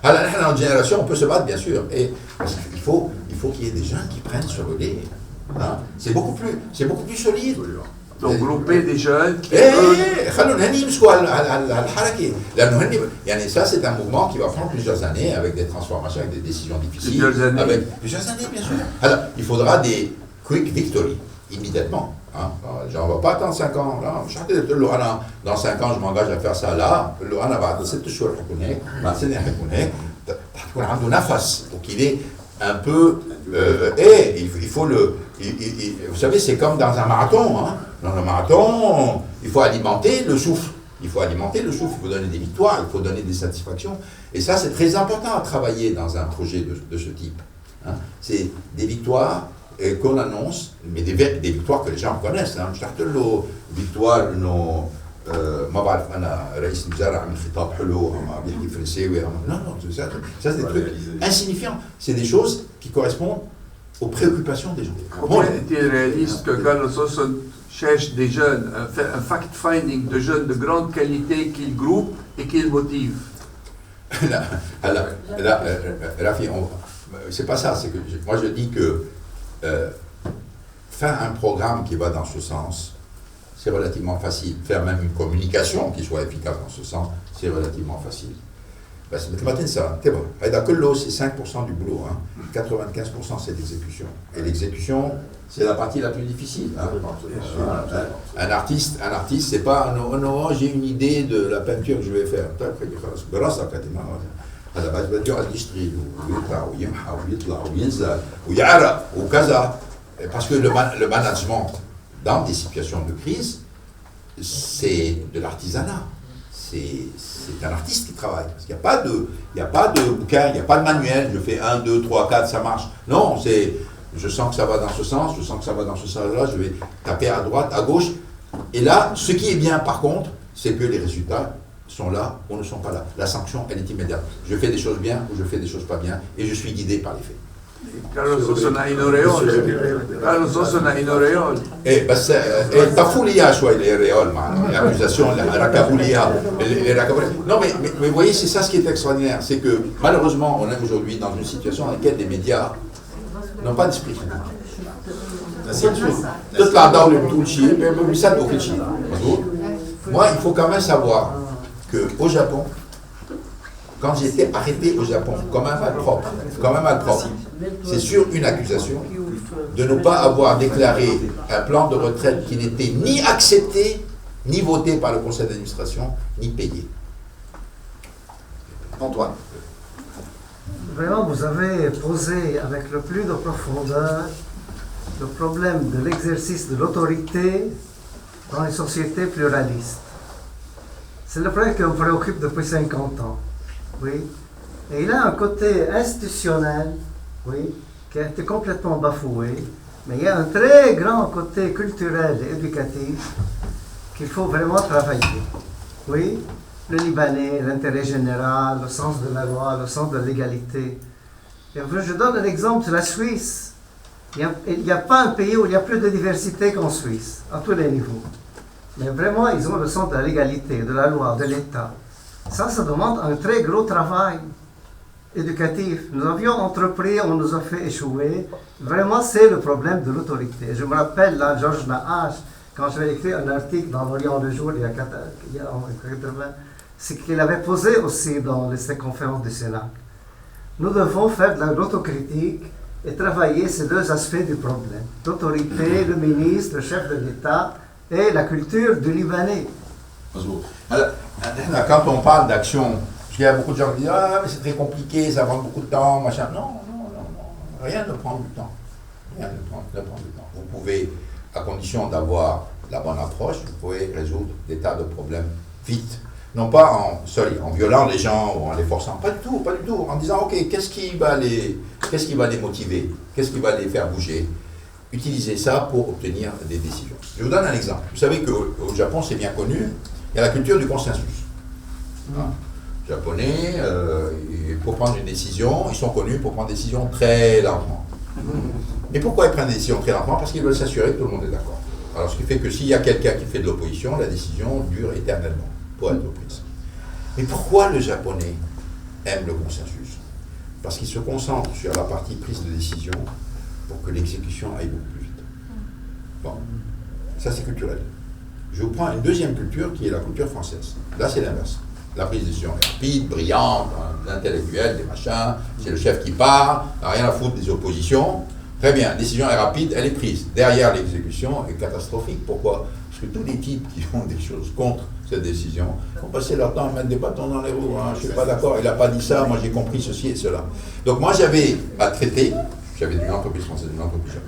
Dans notre génération, on peut se battre, bien sûr, il faut qu'il y ait des jeunes qui prennent ce relais. Hein? C'est beaucoup plus solide. Donc, grouper des jeunes qui... Ça, c'est un mouvement qui va prendre plusieurs années, avec des transformations, avec des décisions difficiles. Plusieurs années, bien sûr. Alors, il faudra des quick victories, immédiatement. Hein? On ne va pas attendre 5 ans. Dans 5 ans, je m'engage à faire ça là. Donc, il est un peu... il faut le... vous savez, c'est comme dans un marathon. Hein? Dans le marathon, il faut alimenter le souffle. Il faut donner des victoires, il faut donner des satisfactions. Et ça, c'est très important à travailler dans un projet de ce type. Hein? C'est des victoires qu'on annonce, mais des victoires que les gens connaissent. Hein? Victoire, ما بعرف انا رئيس الوزراء عمل خطاب حلو ما بيحكي فرنساوي non, ça c'est des trucs insignifiants, c'est des choses qui correspondent aux préoccupations des gens. Comment est-il réaliste que Carlos Sosa cherche des jeunes, un fact-finding de jeunes de grande qualité qu'il groupe et qu'il motive? Là, Rafi, c'est pas ça, c'est que moi je dis que faire un programme qui va dans ce sens, c'est relativement facile. Faire même une communication qui soit efficace dans ce sens, c'est relativement facile. C'est 5% du boulot. Hein. 95% c'est l'exécution. Et l'exécution, c'est la partie la plus difficile. Hein. Un artiste, c'est pas non, j'ai une idée de la peinture que je vais faire. Parce que le management dans des situations de crise, c'est de l'artisanat. C'est un artiste qui travaille. Parce qu'il n'y a pas de bouquin, il n'y a pas de manuel, je fais 1, 2, 3, 4, ça marche. Non, je sens que ça va dans ce sens, je sens que ça va dans ce sens-là, je vais taper à droite, à gauche. Et là, ce qui est bien par contre, c'est que les résultats sont là ou ne sont pas là. La sanction, elle est immédiate. Je fais des choses bien ou je fais des choses pas bien et je suis guidé par les faits. Carlos Sosa a une auréole. Tafoulia, les auréoles, l'accusation, la rakaboulia, Non, mais vous voyez, c'est ça ce qui est extraordinaire. C'est que malheureusement, on est aujourd'hui dans une situation dans laquelle les médias n'ont pas d'esprit critique. Moi, il faut quand même savoir qu'au Japon, quand j'ai été arrêté au Japon, comme un malpropre, c'est sur une accusation de ne pas avoir déclaré un plan de retraite qui n'était ni accepté, ni voté par le conseil d'administration, ni payé. Antoine. Vraiment, vous avez posé avec le plus de profondeur le problème de l'exercice de l'autorité dans les sociétés pluralistes. C'est le problème qui me préoccupe depuis 50 ans. Oui. Et il a un côté institutionnel, oui, qui a été complètement bafoué, mais il y a un très grand côté culturel et éducatif qu'il faut vraiment travailler. Oui, le Libanais, l'intérêt général, le sens de la loi, le sens de l'égalité. Et je donne un exemple de la Suisse. Il n'y a pas un pays où il y a plus de diversité qu'en Suisse, à tous les niveaux. Mais vraiment, ils ont le sens de la légalité, de la loi, de l'État. Ça demande un très gros travail éducatif. Nous avions entrepris, on nous a fait échouer. Vraiment, c'est le problème de l'autorité. Je me rappelle, là, Georges Naash, quand j'avais écrit un article dans l'Orient le jour, il y a 80, c'est qu'il avait posé aussi dans les conférences du Sénat. Nous devons faire de l'autocritique et travailler ces deux aspects du problème. L'autorité, le ministre, le chef de l'État et la culture du Libanais. Quand on parle d'action, parce qu'il y a beaucoup de gens qui disent « Ah, mais c'est très compliqué, ça prend beaucoup de temps, machin. » Non, rien ne prend du temps. Rien ne prend du temps. Vous pouvez, à condition d'avoir la bonne approche, vous pouvez résoudre des tas de problèmes vite. Non pas en violant les gens ou en les forçant, pas du tout, en disant ok, qu'est-ce qui va les motiver, qu'est-ce qui va les faire bouger, utilisez ça pour obtenir des décisions. Je vous donne un exemple. Vous savez qu'au Japon, c'est bien connu, il y a la culture du consensus. Les Japonais, pour prendre une décision, ils sont connus pour prendre des décisions très lentement. Et pourquoi ils prennent des décisions très lentement? Parce qu'ils veulent s'assurer que tout le monde est d'accord. Alors ce qui fait que s'il y a quelqu'un qui fait de l'opposition, la décision dure éternellement. Pour être prise. Mais pourquoi le Japonais aime le consensus? Parce qu'il se concentre sur la partie prise de décision pour que l'exécution aille beaucoup plus vite. Bon, ça c'est culturel. Je vous prends une deuxième culture qui est la culture française. Là c'est l'inverse. La prise de décision est rapide, brillante, intellectuelle, des machins, c'est le chef qui part, n'a rien à foutre des oppositions. Très bien, la décision est rapide, elle est prise. Derrière, l'exécution est catastrophique. Pourquoi? Parce que tous les types qui font des choses contre cette décision vont passer leur temps à mettre des bâtons dans les roues. Je ne suis pas d'accord, il n'a pas dit ça, moi j'ai compris ceci et cela. Donc moi j'avais à traiter, j'avais une entreprise française,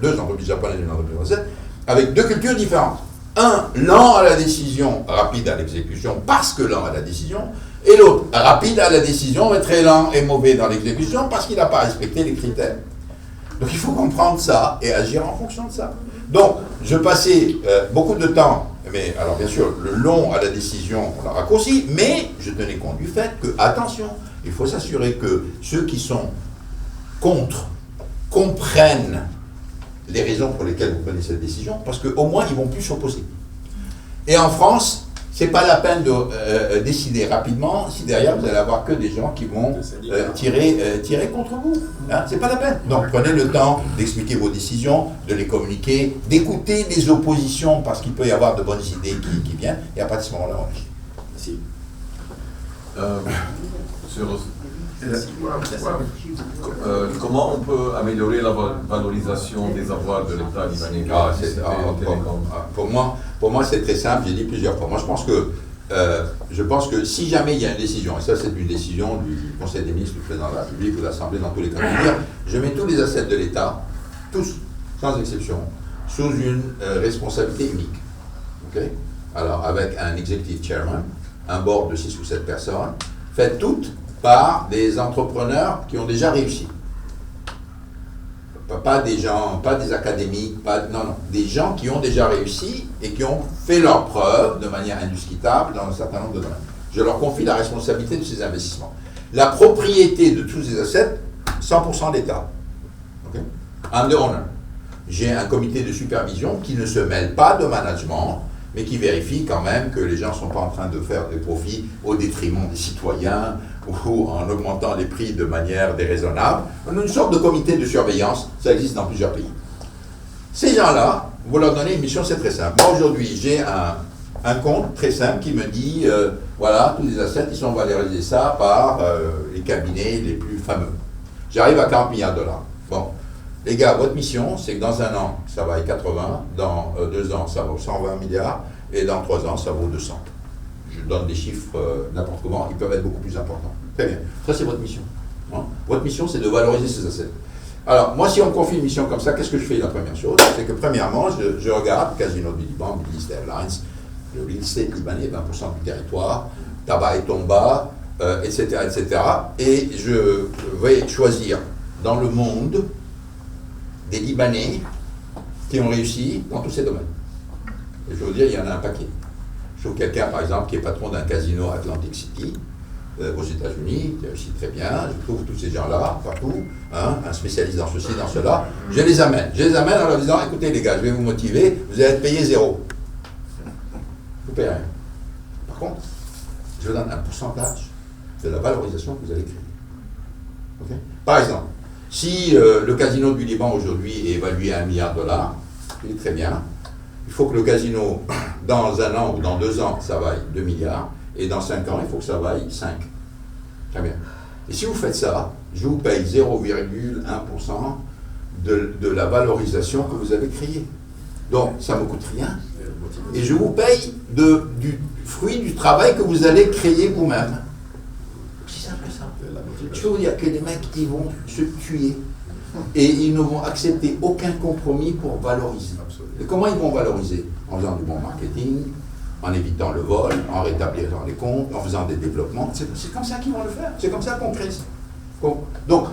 deux entreprises japonaises et une entreprise française, avec deux cultures différentes. Un, lent à la décision, rapide à l'exécution, parce que lent à la décision, et l'autre, rapide à la décision, mais très lent et mauvais dans l'exécution, parce qu'il n'a pas respecté les critères. Donc il faut comprendre ça et agir en fonction de ça. Donc je passais beaucoup de temps, mais alors bien sûr le long à la décision on l'a raccourci, mais je tenais compte du fait que, attention, il faut s'assurer que ceux qui sont contre comprennent les raisons pour lesquelles vous prenez cette décision, parce qu'au moins ils vont plus s'opposer. Et en France, c'est pas la peine de décider rapidement si derrière vous allez avoir que des gens qui vont tirer contre vous. Hein, c'est pas la peine. Donc prenez le temps d'expliquer vos décisions, de les communiquer, d'écouter les oppositions parce qu'il peut y avoir de bonnes idées qui viennent, et à partir de ce moment-là, on agit. Merci. Comment on peut améliorer la valorisation des avoirs de l'État libanais? Pour moi, c'est très simple, j'ai dit plusieurs fois. Moi, je pense que si jamais il y a une décision, et ça c'est une décision du Conseil des ministres, du Président de la République ou de l'Assemblée, dans tous les cas, de dire, je mets tous les assets de l'État, tous, sans exception, sous une responsabilité unique. Okay? Alors, avec un executive chairman, un board de 6 ou 7 personnes, faites toutes par des entrepreneurs qui ont déjà réussi. Pas des gens, pas des académiques, non, des gens qui ont déjà réussi et qui ont fait leurs preuves de manière indiscutable dans un certain nombre de domaines. Je leur confie la responsabilité de ces investissements. La propriété de tous ces assets, 100% d'État. Okay? I'm the owner. J'ai un comité de supervision qui ne se mêle pas de management, mais qui vérifie quand même que les gens ne sont pas en train de faire des profits au détriment des citoyens ou en augmentant les prix de manière déraisonnable. On a une sorte de comité de surveillance, ça existe dans plusieurs pays. Ces gens-là, vous leur donnez une mission, c'est très simple. Moi aujourd'hui, j'ai un compte très simple qui me dit, voilà, tous les assets, ils sont valorisés ça par les cabinets les plus fameux. J'arrive à 40 milliards de dollars. Bon, les gars, votre mission, c'est que dans un an, ça va être 80, dans 2 ans, ça vaut 120 milliards, et dans 3 ans, ça vaut 200. Je donne des chiffres n'importe comment, ils peuvent être beaucoup plus importants. Très bien. Ça, c'est votre mission. Hein? Votre mission, c'est de valoriser ces assets. Alors, moi, si on me confie une mission comme ça, qu'est-ce que je fais? La première chose, c'est que premièrement, je regarde Casino du Liban, Middle East Airlines, le real estate libanais, 20% du territoire, Tabac et Tomba, etc., etc. Et je vais choisir dans le monde des Libanais qui ont réussi dans tous ces domaines. Et je veux vous dire, il y en a un paquet. Je trouve quelqu'un, par exemple, qui est patron d'un casino à Atlantic City, aux États-Unis, qui réussit très bien. Je trouve tous ces gens-là, partout, hein, un spécialiste dans ceci, dans cela. Je les amène en leur disant, écoutez les gars, je vais vous motiver, vous allez être payé 0. Vous ne payez rien. Par contre, je vous donne un pourcentage de la valorisation que vous allez créer. Okay? Par exemple, si le casino du Liban aujourd'hui est évalué à $1 milliard, il est très bien. Il faut que le casino, dans 1 an ou dans 2 ans, ça vaille 2 milliards, et dans 5 ans, il faut que ça vaille 5. Très bien. Et si vous faites ça, je vous paye 0,1% de la valorisation que vous avez créée. Donc, ça ne me coûte rien. Et je vous paye du fruit du travail que vous allez créer vous-même. C'est simple ça. Je peux vous dire que les mecs, ils vont se tuer. Et ils ne vont accepter aucun compromis pour valoriser. Et comment ils vont valoriser? En faisant du bon marketing, en évitant le vol, en rétablissant les comptes, en faisant des développements. C'est comme ça qu'ils vont le faire. C'est comme ça qu'on crée ça. Donc,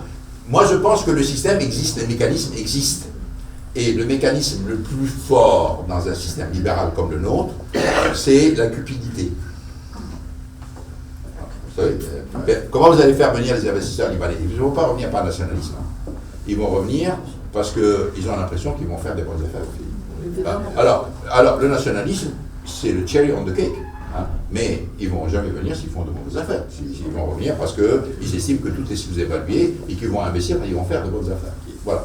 moi je pense que le système existe, les mécanismes existent. Et le mécanisme le plus fort dans un système libéral comme le nôtre, c'est la cupidité. Vous savez, comment vous allez faire venir les investisseurs libanais? Ils ne vont pas revenir par nationalisme. Ils vont revenir parce qu'ils ont l'impression qu'ils vont faire des bonnes affaires au pays. Alors, le nationalisme, c'est le cherry on the cake. Hein, mais ils ne vont jamais venir s'ils font de mauvaises affaires. Ils vont revenir parce qu'ils estiment que tout est sous-évalué et qu'ils vont investir et ils vont faire de bonnes affaires. Voilà.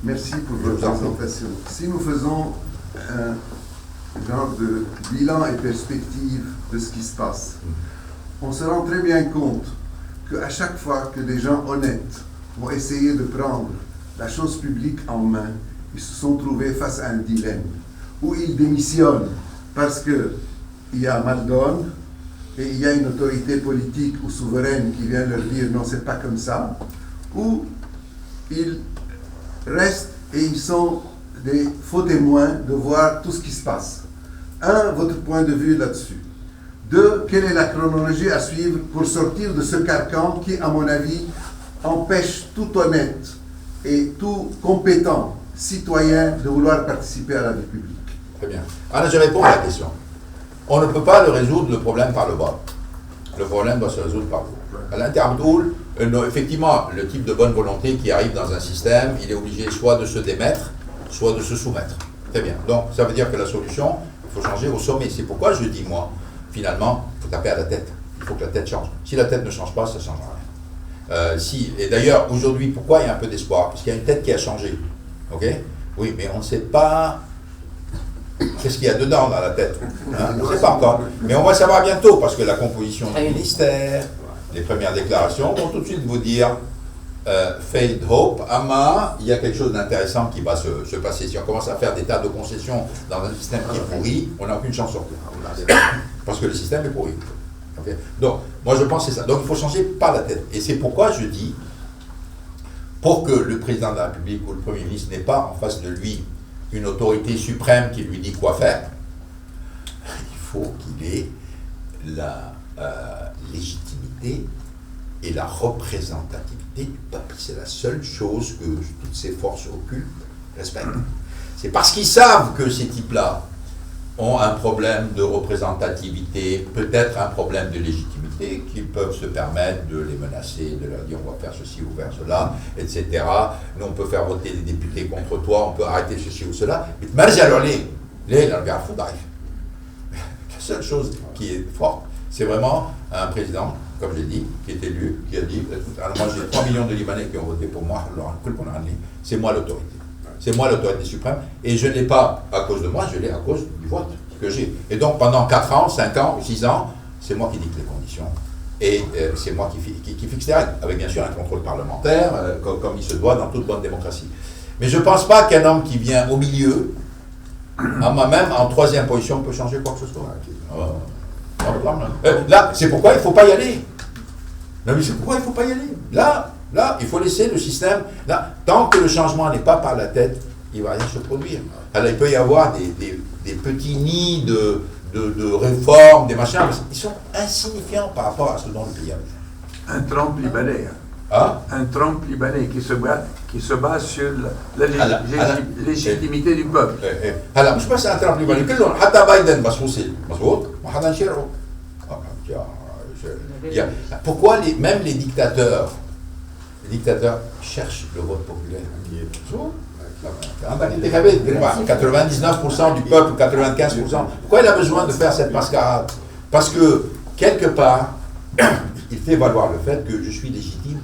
Merci pour votre présentation. Si nous faisons un genre de bilan et perspective de ce qui se passe, on se rend très bien compte qu'à chaque fois que des gens honnêtes vont essayer de prendre la chose publique en main, ils se sont trouvés face à un dilemme où ils démissionnent parce qu'il y a mal donne et il y a une autorité politique ou souveraine qui vient leur dire non, c'est pas comme ça, ou ils restent et ils sont des faux témoins de voir tout ce qui se passe. Un, votre point de vue là-dessus. Deux, quelle est la chronologie à suivre pour sortir de ce carcan qui, à mon avis, empêche tout honnête et tout compétent citoyen de vouloir participer à la vie publique? Très bien. Alors, je réponds à la question. On ne peut pas le résoudre le problème par le bas. Le problème doit se résoudre par le haut. À l'Interpool, effectivement, le type de bonne volonté qui arrive dans un système, il est obligé soit de se démettre, soit de se soumettre. Très bien. Donc, ça veut dire que la solution, il faut changer au sommet. C'est pourquoi je dis, moi, finalement, il faut taper à la tête. Il faut que la tête change. Si la tête ne change pas, ça ne change rien. Et d'ailleurs, aujourd'hui, pourquoi il y a un peu d'espoir? Parce qu'il y a une tête qui a changé. Ok? Oui, mais on ne sait pas qu'est-ce qu'il y a dedans dans la tête. Hein? On ne sait pas encore. Mais on va savoir bientôt, parce que la composition du ministère, les premières déclarations vont tout de suite vous dire failed hope, ama, il y a quelque chose d'intéressant qui va se passer. Si on commence à faire des tas de concessions dans un système qui est pourri, on n'a aucune chance sur tout. Parce que le système est pourri. Okay? Donc, moi je pense que c'est ça. Donc il faut changer par la tête. Et c'est pourquoi je dis, pour que le président de la République ou le Premier ministre n'ait pas en face de lui une autorité suprême qui lui dit quoi faire, il faut qu'il ait la légitimité et la représentativité du peuple. C'est la seule chose que toutes ces forces occultes respectent. C'est parce qu'ils savent que ces types-là ont un problème de représentativité, peut-être un problème de légitimité, qu'ils peuvent se permettre de les menacer, de leur dire on va faire ceci ou faire cela, etc. Nous on peut faire voter des députés contre toi, on peut arrêter ceci ou cela. Mais alors la seule chose qui est forte, c'est vraiment un président, comme j'ai dit, qui est élu, qui a dit, alors moi j'ai 3 millions de Libanais qui ont voté pour moi, c'est moi l'autorité. C'est moi l'autorité suprême, et je ne l'ai pas à cause de moi, je l'ai à cause du vote que j'ai. Et donc pendant 4 ans, 5 ans, 6 ans, c'est moi qui dicte les conditions. Et c'est moi qui fixe les règles, avec bien sûr un contrôle parlementaire, comme il se doit dans toute bonne démocratie. Mais je ne pense pas qu'un homme qui vient au milieu, à moi-même, en 3e position, peut changer quoi que ce soit. Là, c'est pourquoi il ne faut pas y aller. Non, mais c'est pourquoi il ne faut pas y aller. Là, il faut laisser le système. Là, tant que le changement n'est pas par la tête, il ne va rien se produire. Alors, il peut y avoir des petits nids de réformes, des machins, mais ils sont insignifiants par rapport à ce dont le pays a besoin. Un Trump libanais. Un Trump libanais qui se base sur la légitimité du peuple. هلا مش بس ترامب ليباني كلهم حتى بايدن بسوسي مظبوط ما حدا نشيره. Pourquoi même les dictateurs cherchent le vote populaire? 99% du peuple, 95%. Pourquoi il a besoin de faire cette mascarade? Parce que, quelque part, il fait valoir le fait que je suis légitime,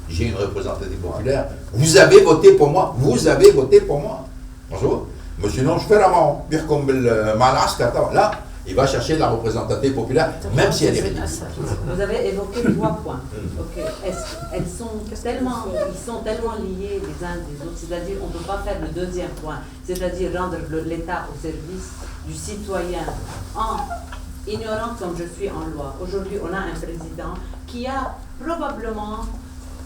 j'ai une représentativité populaire, vous avez voté pour moi, Bonjour. Monsieur non, je fais la main, là, il va chercher la représentativité populaire, même si elle est ridicule. Vous avez évoqué 3 points. Okay. Ils sont tellement liés les uns des autres, c'est-à-dire on ne peut pas faire le deuxième point, c'est-à-dire rendre l'État au service du citoyen en ignorant comme je suis en loi. Aujourd'hui, on a un président qui a probablement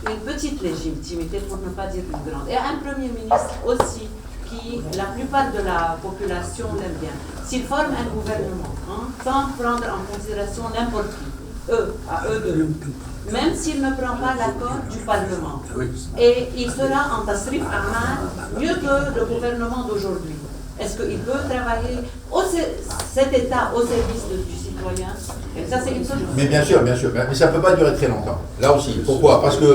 une petite légitimité, pour ne pas dire une grande, et un premier ministre aussi qui, la plupart de la population l'aime bien. S'ils forment un gouvernement, sans prendre en considération n'importe qui, à eux deux, même s'il ne prend pas l'accord du Parlement, et il sera en tasrif aman mieux que le gouvernement d'aujourd'hui. Est-ce qu'il peut travailler cet État au service du citoyen? Et ça, c'est une seule chose. Mais bien sûr, mais ça ne peut pas durer très longtemps. Là aussi, pourquoi? Parce que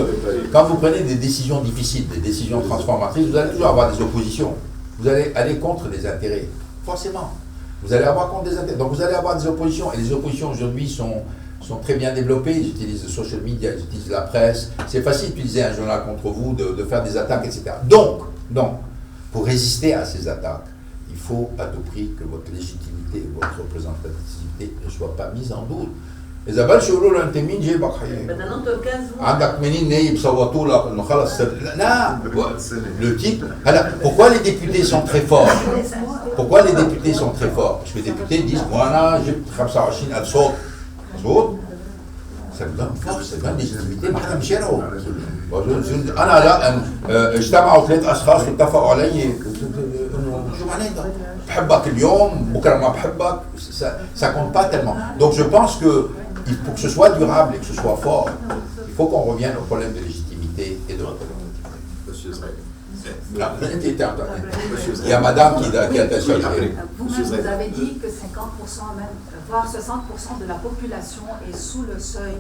quand vous prenez des décisions difficiles, des décisions transformatrices, vous allez toujours avoir des oppositions. Vous allez aller contre les intérêts, forcément. Vous allez avoir contre des intérêts. Donc vous allez avoir des oppositions. Et les oppositions aujourd'hui sont très bien développées. Ils utilisent le social media, ils utilisent la presse. C'est facile d'utiliser un journal contre vous, de faire des attaques, etc. Donc, pour résister à ces attaques, il faut à tout prix que votre légitimité, votre représentativité ne soit pas mise en doute. إذا بلشوا يقولوا له أنت مين جايبك حقيقي؟ عندك منين نايب صوتوا لك إنه خلص لا le type. Alors, pourquoi les députés sont très forts? Pourquoi les députés sont très forts? Parce que les députés disent moi أنا جبت 25,000 صوت مظبوط؟ ça vous donne force, ça donne légitimité ما حدا مشاركوا. أنا لا اجتمعوا 3 أشخاص واتفقوا علي شو معناتها؟ بحبك اليوم بكره ما بحبك ça compte pas tellement. Donc je pense que pour que ce soit durable et que ce soit fort, il faut qu'on revienne au problème de légitimité et de représentativité. Monsieur Zrek. Il y a madame qui a interrogé. Vous-même, vous avez dit que 50%, même, voire 60% de la population est sous le seuil.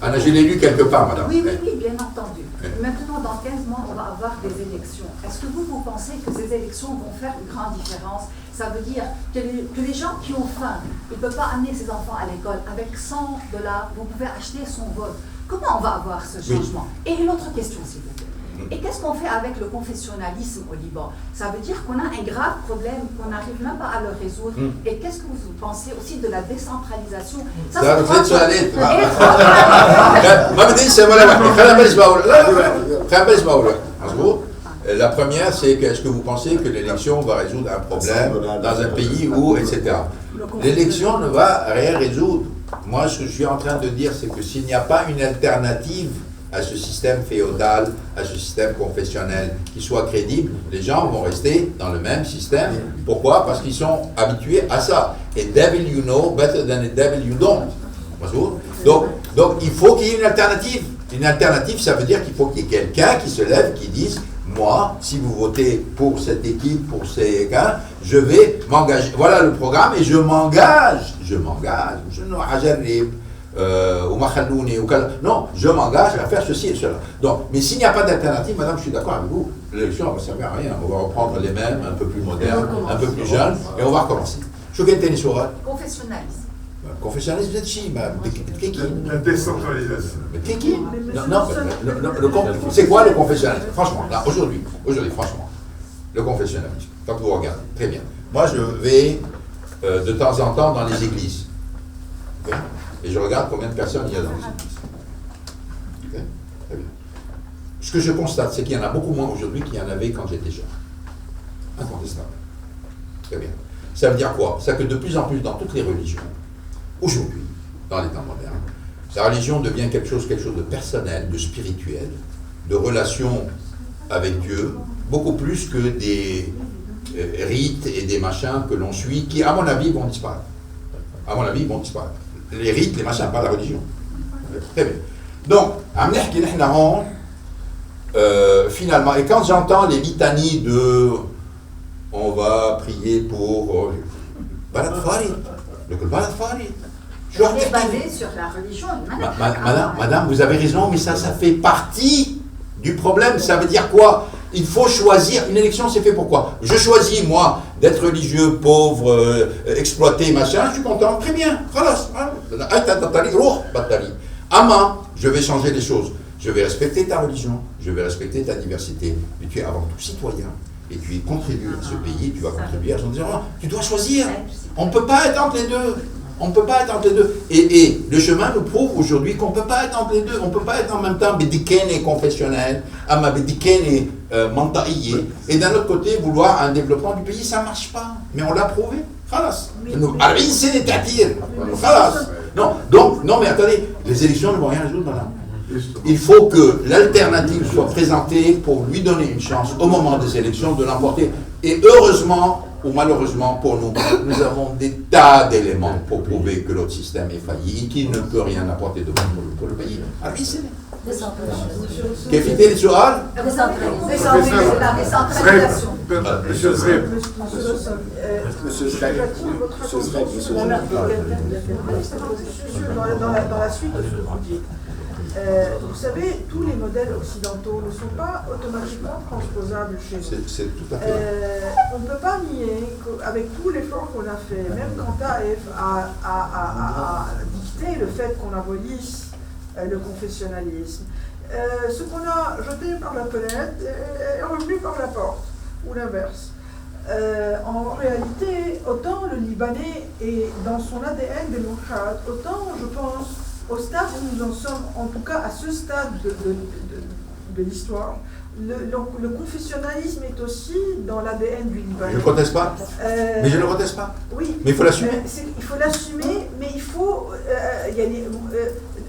Anna, je l'ai lu quelque part, madame. Oui, bien entendu. Maintenant, dans 15 mois, on va avoir des élections. Est-ce que vous pensez que ces élections vont faire une grande différence? Ça veut dire que les gens qui ont faim, ils ne peuvent pas amener ses enfants à l'école. Avec $100, vous pouvez acheter son vote. Comment on va avoir ce changement? Et une autre question, s'il vous plaît. Et qu'est-ce qu'on fait avec le confessionnalisme au Liban? Ça veut dire qu'on a un grave problème, qu'on n'arrive même pas à le résoudre. Et qu'est-ce que vous pensez aussi de la décentralisation? Ça, la première, c'est que est-ce que vous pensez que l'élection va résoudre un problème dans un pays où, etc. L'élection ne va rien résoudre. Moi, ce que je suis en train de dire, c'est que s'il n'y a pas une alternative à ce système féodal, à ce système confessionnel qui soit crédible, les gens vont rester dans le même système. Pourquoi? Parce qu'ils sont habitués à ça. Et devil you know better than a devil you don't. Donc il faut qu'il y ait une alternative. Une alternative, ça veut dire qu'il faut qu'il y ait quelqu'un qui se lève, qui dise moi, si vous votez pour cette équipe, pour ces gars, je vais m'engager. Voilà le programme et je m'engage. Je ne non, je m'engage à faire ceci et cela. Donc, mais s'il n'y a pas d'alternative, madame, je suis d'accord avec vous, l'élection ne va servir à rien. On va reprendre les mêmes, un peu plus modernes, un peu plus jeunes, et on va recommencer. Confessionnalisme. Confessionnalisme, vous êtes chi, la décentralisation. Mais qui? Non, c'est quoi le confessionnalisme? Franchement, là, aujourd'hui, franchement, le confessionnalisme, quand vous regardez, très bien. Moi, je vais de temps en temps dans les églises. Okay? Et je regarde combien de personnes il y a dans les églises. Okay? Très bien. Ce que je constate, c'est qu'il y en a beaucoup moins aujourd'hui qu'il y en avait quand j'étais jeune. Incontestable. Très bien. Ça veut dire quoi? Ça veut dire que de plus en plus dans toutes les religions, aujourd'hui, dans les temps modernes, la religion devient quelque chose de personnel, de spirituel, de relation avec Dieu, beaucoup plus que des rites et des machins que l'on suit, qui, à mon avis, vont disparaître. Les rites, les machins, pas la religion. Très bien. Donc, finalement, et quand j'entends les litanies de on va prier pour Balad Farid, le Balad Farid. On est basé sur la religion. Madame, vous avez raison, mais ça fait partie du problème. Ça veut dire quoi? Il faut choisir. Une élection, c'est fait pour quoi? Je choisis, moi, d'être religieux, pauvre, exploité, machin, je suis content. Très bien. Ama, je vais changer les choses. Je vais respecter ta religion, je vais respecter ta diversité, mais tu es avant tout citoyen. Et tu contribues à ce pays, tu vas contribuer à son développement. Tu dois choisir. On ne peut pas être entre les deux. On ne peut pas être entre les deux. Et le chemin nous prouve aujourd'hui qu'on ne peut pas être entre les deux. On ne peut pas être en même temps bédikène et confessionnel, ama bédikène et mantaïe, et d'un autre côté vouloir un développement du pays, ça ne marche pas. Mais on l'a prouvé. Khalas. Non, donc, non mais attendez, les élections ne vont rien résoudre, madame. Il faut que l'alternative soit présentée pour lui donner une chance au moment des élections de l'emporter. Et heureusement, ou malheureusement pour nous, nous avons des tas d'éléments pour prouver que notre système est failli et qu'il ne peut rien apporter de bon pour le pays. Alors, c'est كيف يدير السؤال؟ Dans la suite de ce que vous dites, vous savez, tous les modèles occidentaux ne sont pas automatiquement transposables chez nous. C'est tout à fait. On ne peut pas nier qu'avec tout l'effort qu'on a fait, même quand Taïf a dicté le fait qu'on abolisse le confessionnalisme, ce qu'on a jeté par la fenêtre est revenu par la porte, ou l'inverse. En réalité, autant le Libanais est dans son ADN démocrate, autant je pense au stade où nous en sommes, en tout cas à ce stade de l'histoire, le confessionnalisme est aussi dans l'ADN du Libanais. Je ne conteste pas, mais je ne conteste pas. Oui, mais il faut l'assumer. Il faut l'assumer, mais il faut...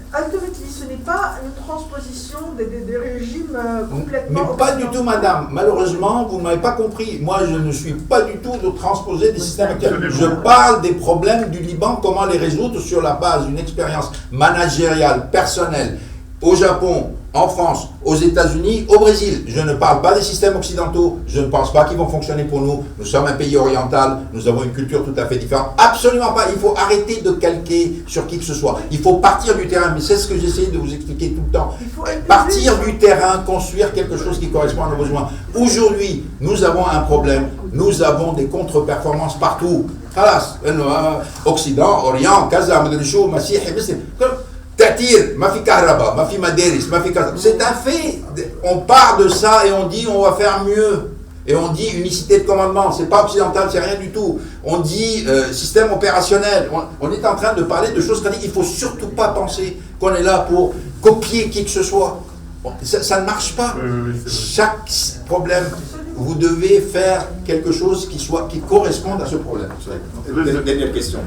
ultimately, ce n'est pas une transposition des régimes complètement... Mais pas du tout, madame. Malheureusement, vous ne m'avez pas compris. Moi, je ne suis pas du tout de transposer des systèmes actuels. Je parle des problèmes du Liban, comment les résoudre sur la base d'une expérience managériale, personnelle, au Japon, en France, aux États-Unis, au Brésil. Je ne parle pas des systèmes occidentaux. Je ne pense pas qu'ils vont fonctionner pour nous. Nous sommes un pays oriental. Nous avons une culture tout à fait différente. Absolument pas. Il faut arrêter de calquer sur qui que ce soit. Il faut partir du terrain. Mais c'est ce que j'essaie de vous expliquer tout le temps. Partir du terrain, construire quelque chose qui correspond à nos besoins. Aujourd'hui, nous avons un problème. Nous avons des contre-performances partout. Occident, Orient, Gaza, Madrichou, Massih, Tatir, Mafi Kahraba, Mafi Madaris, Mafi Kaza. C'est un fait. On part de ça et on dit on va faire mieux. Et on dit unicité de commandement. C'est pas occidental, c'est rien du tout. On dit système opérationnel. On est en train de parler de choses qu'on dit. Il ne faut surtout pas penser qu'on est là pour copier qui que ce soit. Ça ne marche pas. Chaque problème, vous devez faire quelque chose qui corresponde à ce problème. Dernière question.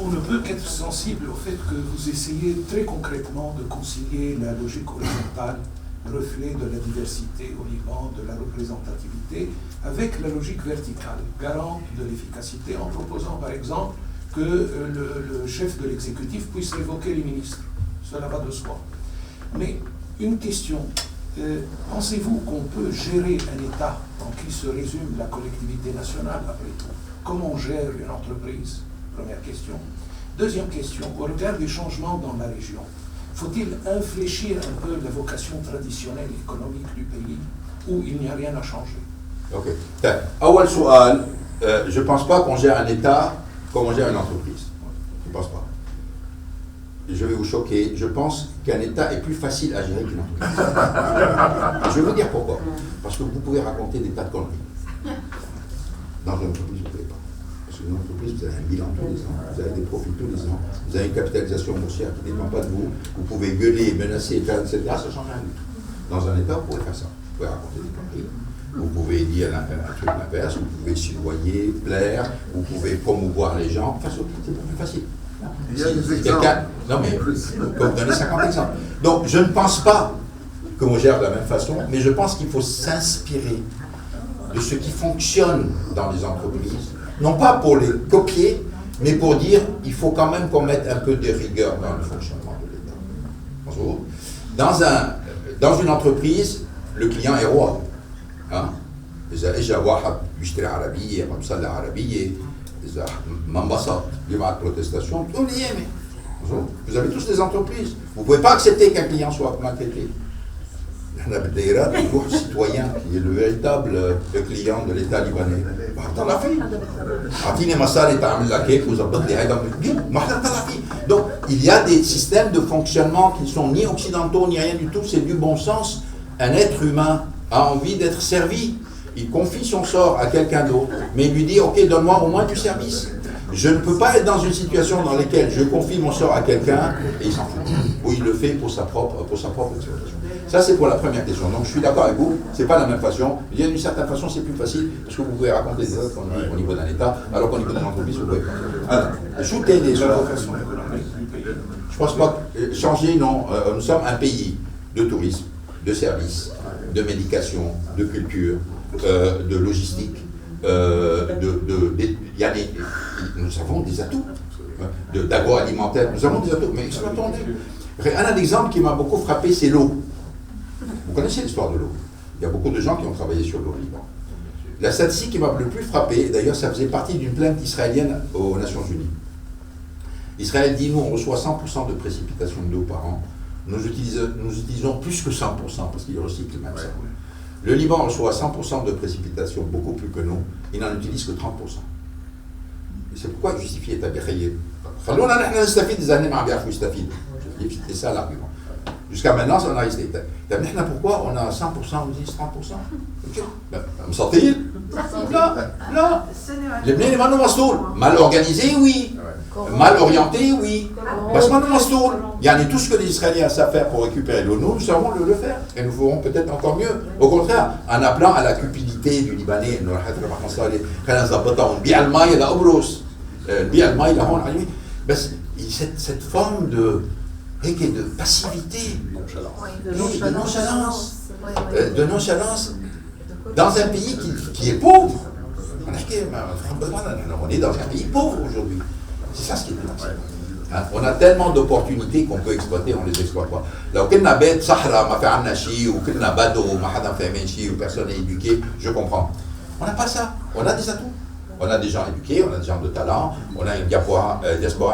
On ne peut qu'être sensible au fait que vous essayez très concrètement de concilier la logique horizontale, reflet de la diversité au Liban, de la représentativité, avec la logique verticale, garante de l'efficacité, en proposant par exemple que le chef de l'exécutif puisse révoquer les ministres. Cela va de soi. Mais une question, pensez-vous qu'on peut gérer un État en qui se résume la collectivité nationale après tout? Comment on gère une entreprise? Première question. Deuxième question, au regard des changements dans la région, faut-il infléchir un peu la vocation traditionnelle économique du pays ou il n'y a rien à changer? Ok. Awal Soual, je ne pense pas qu'on gère un État comme on gère une entreprise. Je ne pense pas. Je vais vous choquer, je pense qu'un État est plus facile à gérer qu'une entreprise. Je vais vous dire pourquoi. Parce que vous pouvez raconter des tas de conneries. Dans une entreprise, vous ne pouvez pas. Parce qu'une entreprise, vous avez un bilan tous les ans, vous avez des profits tous les ans, vous avez une capitalisation boursière qui ne dépend pas de vous, vous pouvez gueuler, menacer, etc. Ça ne change rien du tout. Dans un État, vous pouvez faire ça. Vous pouvez raconter des conneries. Vous pouvez dire un truc inverse, vous pouvez soudoyer, plaire, vous pouvez promouvoir les gens. Enfin, c'est plus facile. Il y a des exemples. Non, mais je peux vous donner 50 exemples. Donc, je ne pense pas qu'on gère de la même façon, mais je pense qu'il faut s'inspirer de ce qui fonctionne dans les entreprises, non pas pour les copier, mais pour dire il faut quand même qu'on mette un peu de rigueur dans le fonctionnement de l'État. Dans une entreprise, le client est roi. Hein? إذا إجا واحد بيشتري عربية ما بيصلي عربية إذا ما انبسط بيبعت protestation بتقول لي يامي. Vous avez tous des entreprises. Vous ne pouvez pas accepter qu'un client soit maltraité. احنا بالدائرات بنروح citoyen qui est le véritable client de l'État libanais. ما حطلع فيه. أعطيني مصاري تعمل لك هيك وظبط لي هيدا ما حطلع فيه. Donc il y a des systèmes de fonctionnement qui ne sont ni occidentaux ni rien du tout, c'est du bon sens. Un être humain a envie d'être servi. Il confie son sort à quelqu'un d'autre, mais il lui dit ok, donne-moi au moins du service. Je ne peux pas être dans une situation dans laquelle je confie mon sort à quelqu'un et il s'en fout. Ou il le fait pour sa propre exploitation. Ça, c'est pour la première question. Donc, je suis d'accord avec vous, c'est pas la même façon. Il y a d'une certaine façon, c'est plus facile, parce que vous pouvez raconter des autres au niveau d'un État, alors qu'au niveau d'une entreprise, vous pouvez pas. Alors, ajouter des autres. Je pense pas que changer, non. Nous sommes un pays de tourisme, de services, de médication, de culture, de logistique. Nous avons des atouts d'agroalimentaire, nous avons des atouts, mais exploitons-les. Un exemple qui m'a beaucoup frappé, c'est l'eau. Vous connaissez l'histoire de l'eau. Il y a beaucoup de gens qui ont travaillé sur l'eau au Liban. La statistique qui m'a le plus frappé, d'ailleurs ça faisait partie d'une plainte israélienne aux Nations Unies. Israël dit, nous on reçoit 100% de précipitations d'eau par an, nous utilisons plus que 100% parce qu'ils recyclent même ça. Le Liban reçoit 100% de précipitations, beaucoup plus que nous, il n'en utilise que 30%. Et c'est pourquoi justifier Tabirayé. C'est ça l'argument. Jusqu'à maintenant, ça en a resté. Pourquoi on a 100%, on dit 30%? Me sentez-il? Là. Les Bnei Liban mal organisé, oui. Mal orienté, oui. Parce qu'il y a tout ce que les Israéliens savent faire pour récupérer l'eau, nous savons le faire. Et nous ferons peut-être encore mieux. Au contraire, en appelant à la cupidité du Libanais, cette forme de passivité, de nonchalance, dans un pays qui est pauvre. On est dans un pays pauvre aujourd'hui. C'est ça ce qui est dénoncé. On a tellement d'opportunités qu'on peut exploiter, on ne les exploite pas. Là, كنا بيت صحراء ما في عنا شيء وكنا بدو وما حدا فاهمين شيء وpersonne n'est éduqué, je comprends. On n'a pas ça. On a des atouts. On a des gens éduqués, on a des gens de talent, on a une diaspora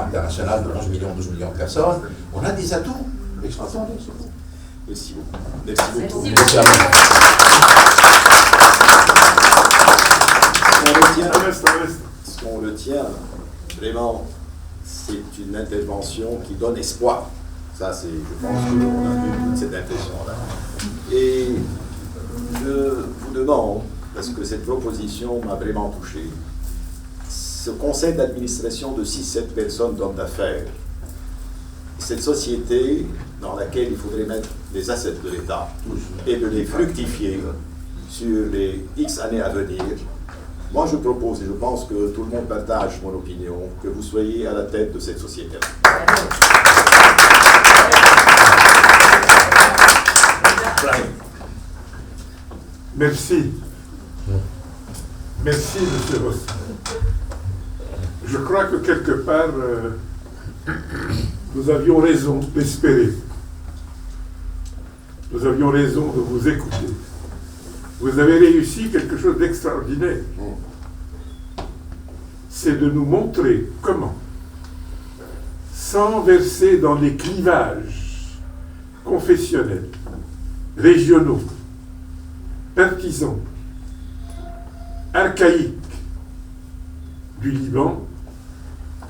internationale de 11 millions, 12 millions de personnes. On a des atouts. Exploitons-les. Merci beaucoup. Merci beaucoup. Merci à vous. Ce qu'on retient, vraiment, c'est une intervention qui donne espoir. Ça, c'est, je pense qu'on a eu toute cette impression-là. Et je vous demande, parce que cette proposition m'a vraiment touché, ce conseil d'administration de 6-7 personnes d'hommes d'affaires, cette société dans laquelle il faudrait mettre les assets de l'État et de les fructifier sur les X années à venir. Moi, je propose, et je pense que tout le monde partage mon opinion, que vous soyez à la tête de cette société. Merci. Merci, M. Rossi. Je crois que quelque part, nous avions raison d'espérer. Nous avions raison de vous écouter. Vous avez réussi quelque chose d'extraordinaire. C'est de nous montrer comment, sans verser dans les clivages confessionnels, régionaux, partisans, archaïques du Liban,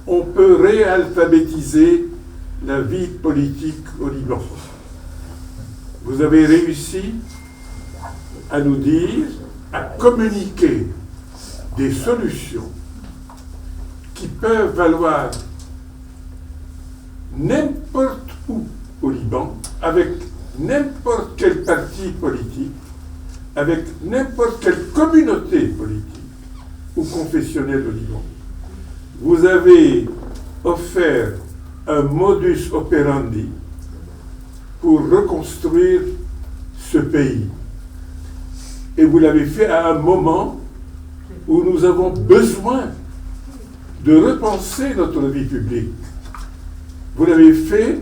on peut réalphabétiser la vie politique au Liban. Vous avez réussi à nous dire, à communiquer des solutions qui peuvent valoir n'importe où au Liban, avec n'importe quel parti politique, avec n'importe quelle communauté politique ou confessionnelle au Liban. Vous avez offert un modus operandi pour reconstruire ce pays. Et vous l'avez fait à un moment où nous avons besoin de repenser notre vie publique. Vous l'avez fait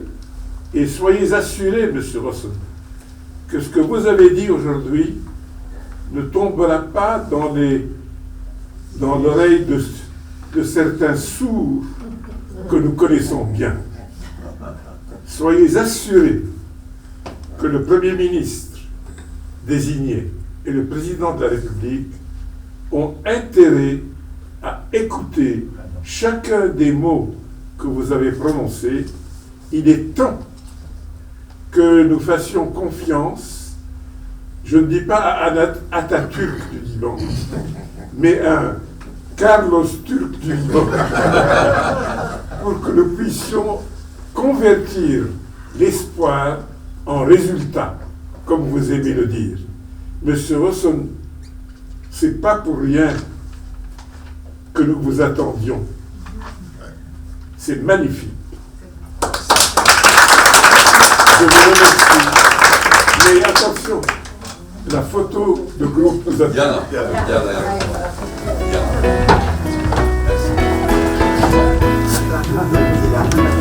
Et soyez assurés, M. Rosson, que ce que vous avez dit aujourd'hui ne tombera pas dans l'oreille de certains sourds que nous connaissons bien. Soyez assurés que le Premier ministre désigné et le Président de la République ont intérêt à écouter chacun des mots que vous avez prononcés. Il est temps que nous fassions confiance, je ne dis pas à Atatürk du Liban, mais à Carlos Turc du Liban, pour que nous puissions convertir l'espoir en résultat, comme vous aimez le dire. Monsieur Rosson, c'est pas pour rien que nous vous attendions. C'est magnifique. Je vous remercie. Mais attention, la photo de groupe nous attend. Bien là.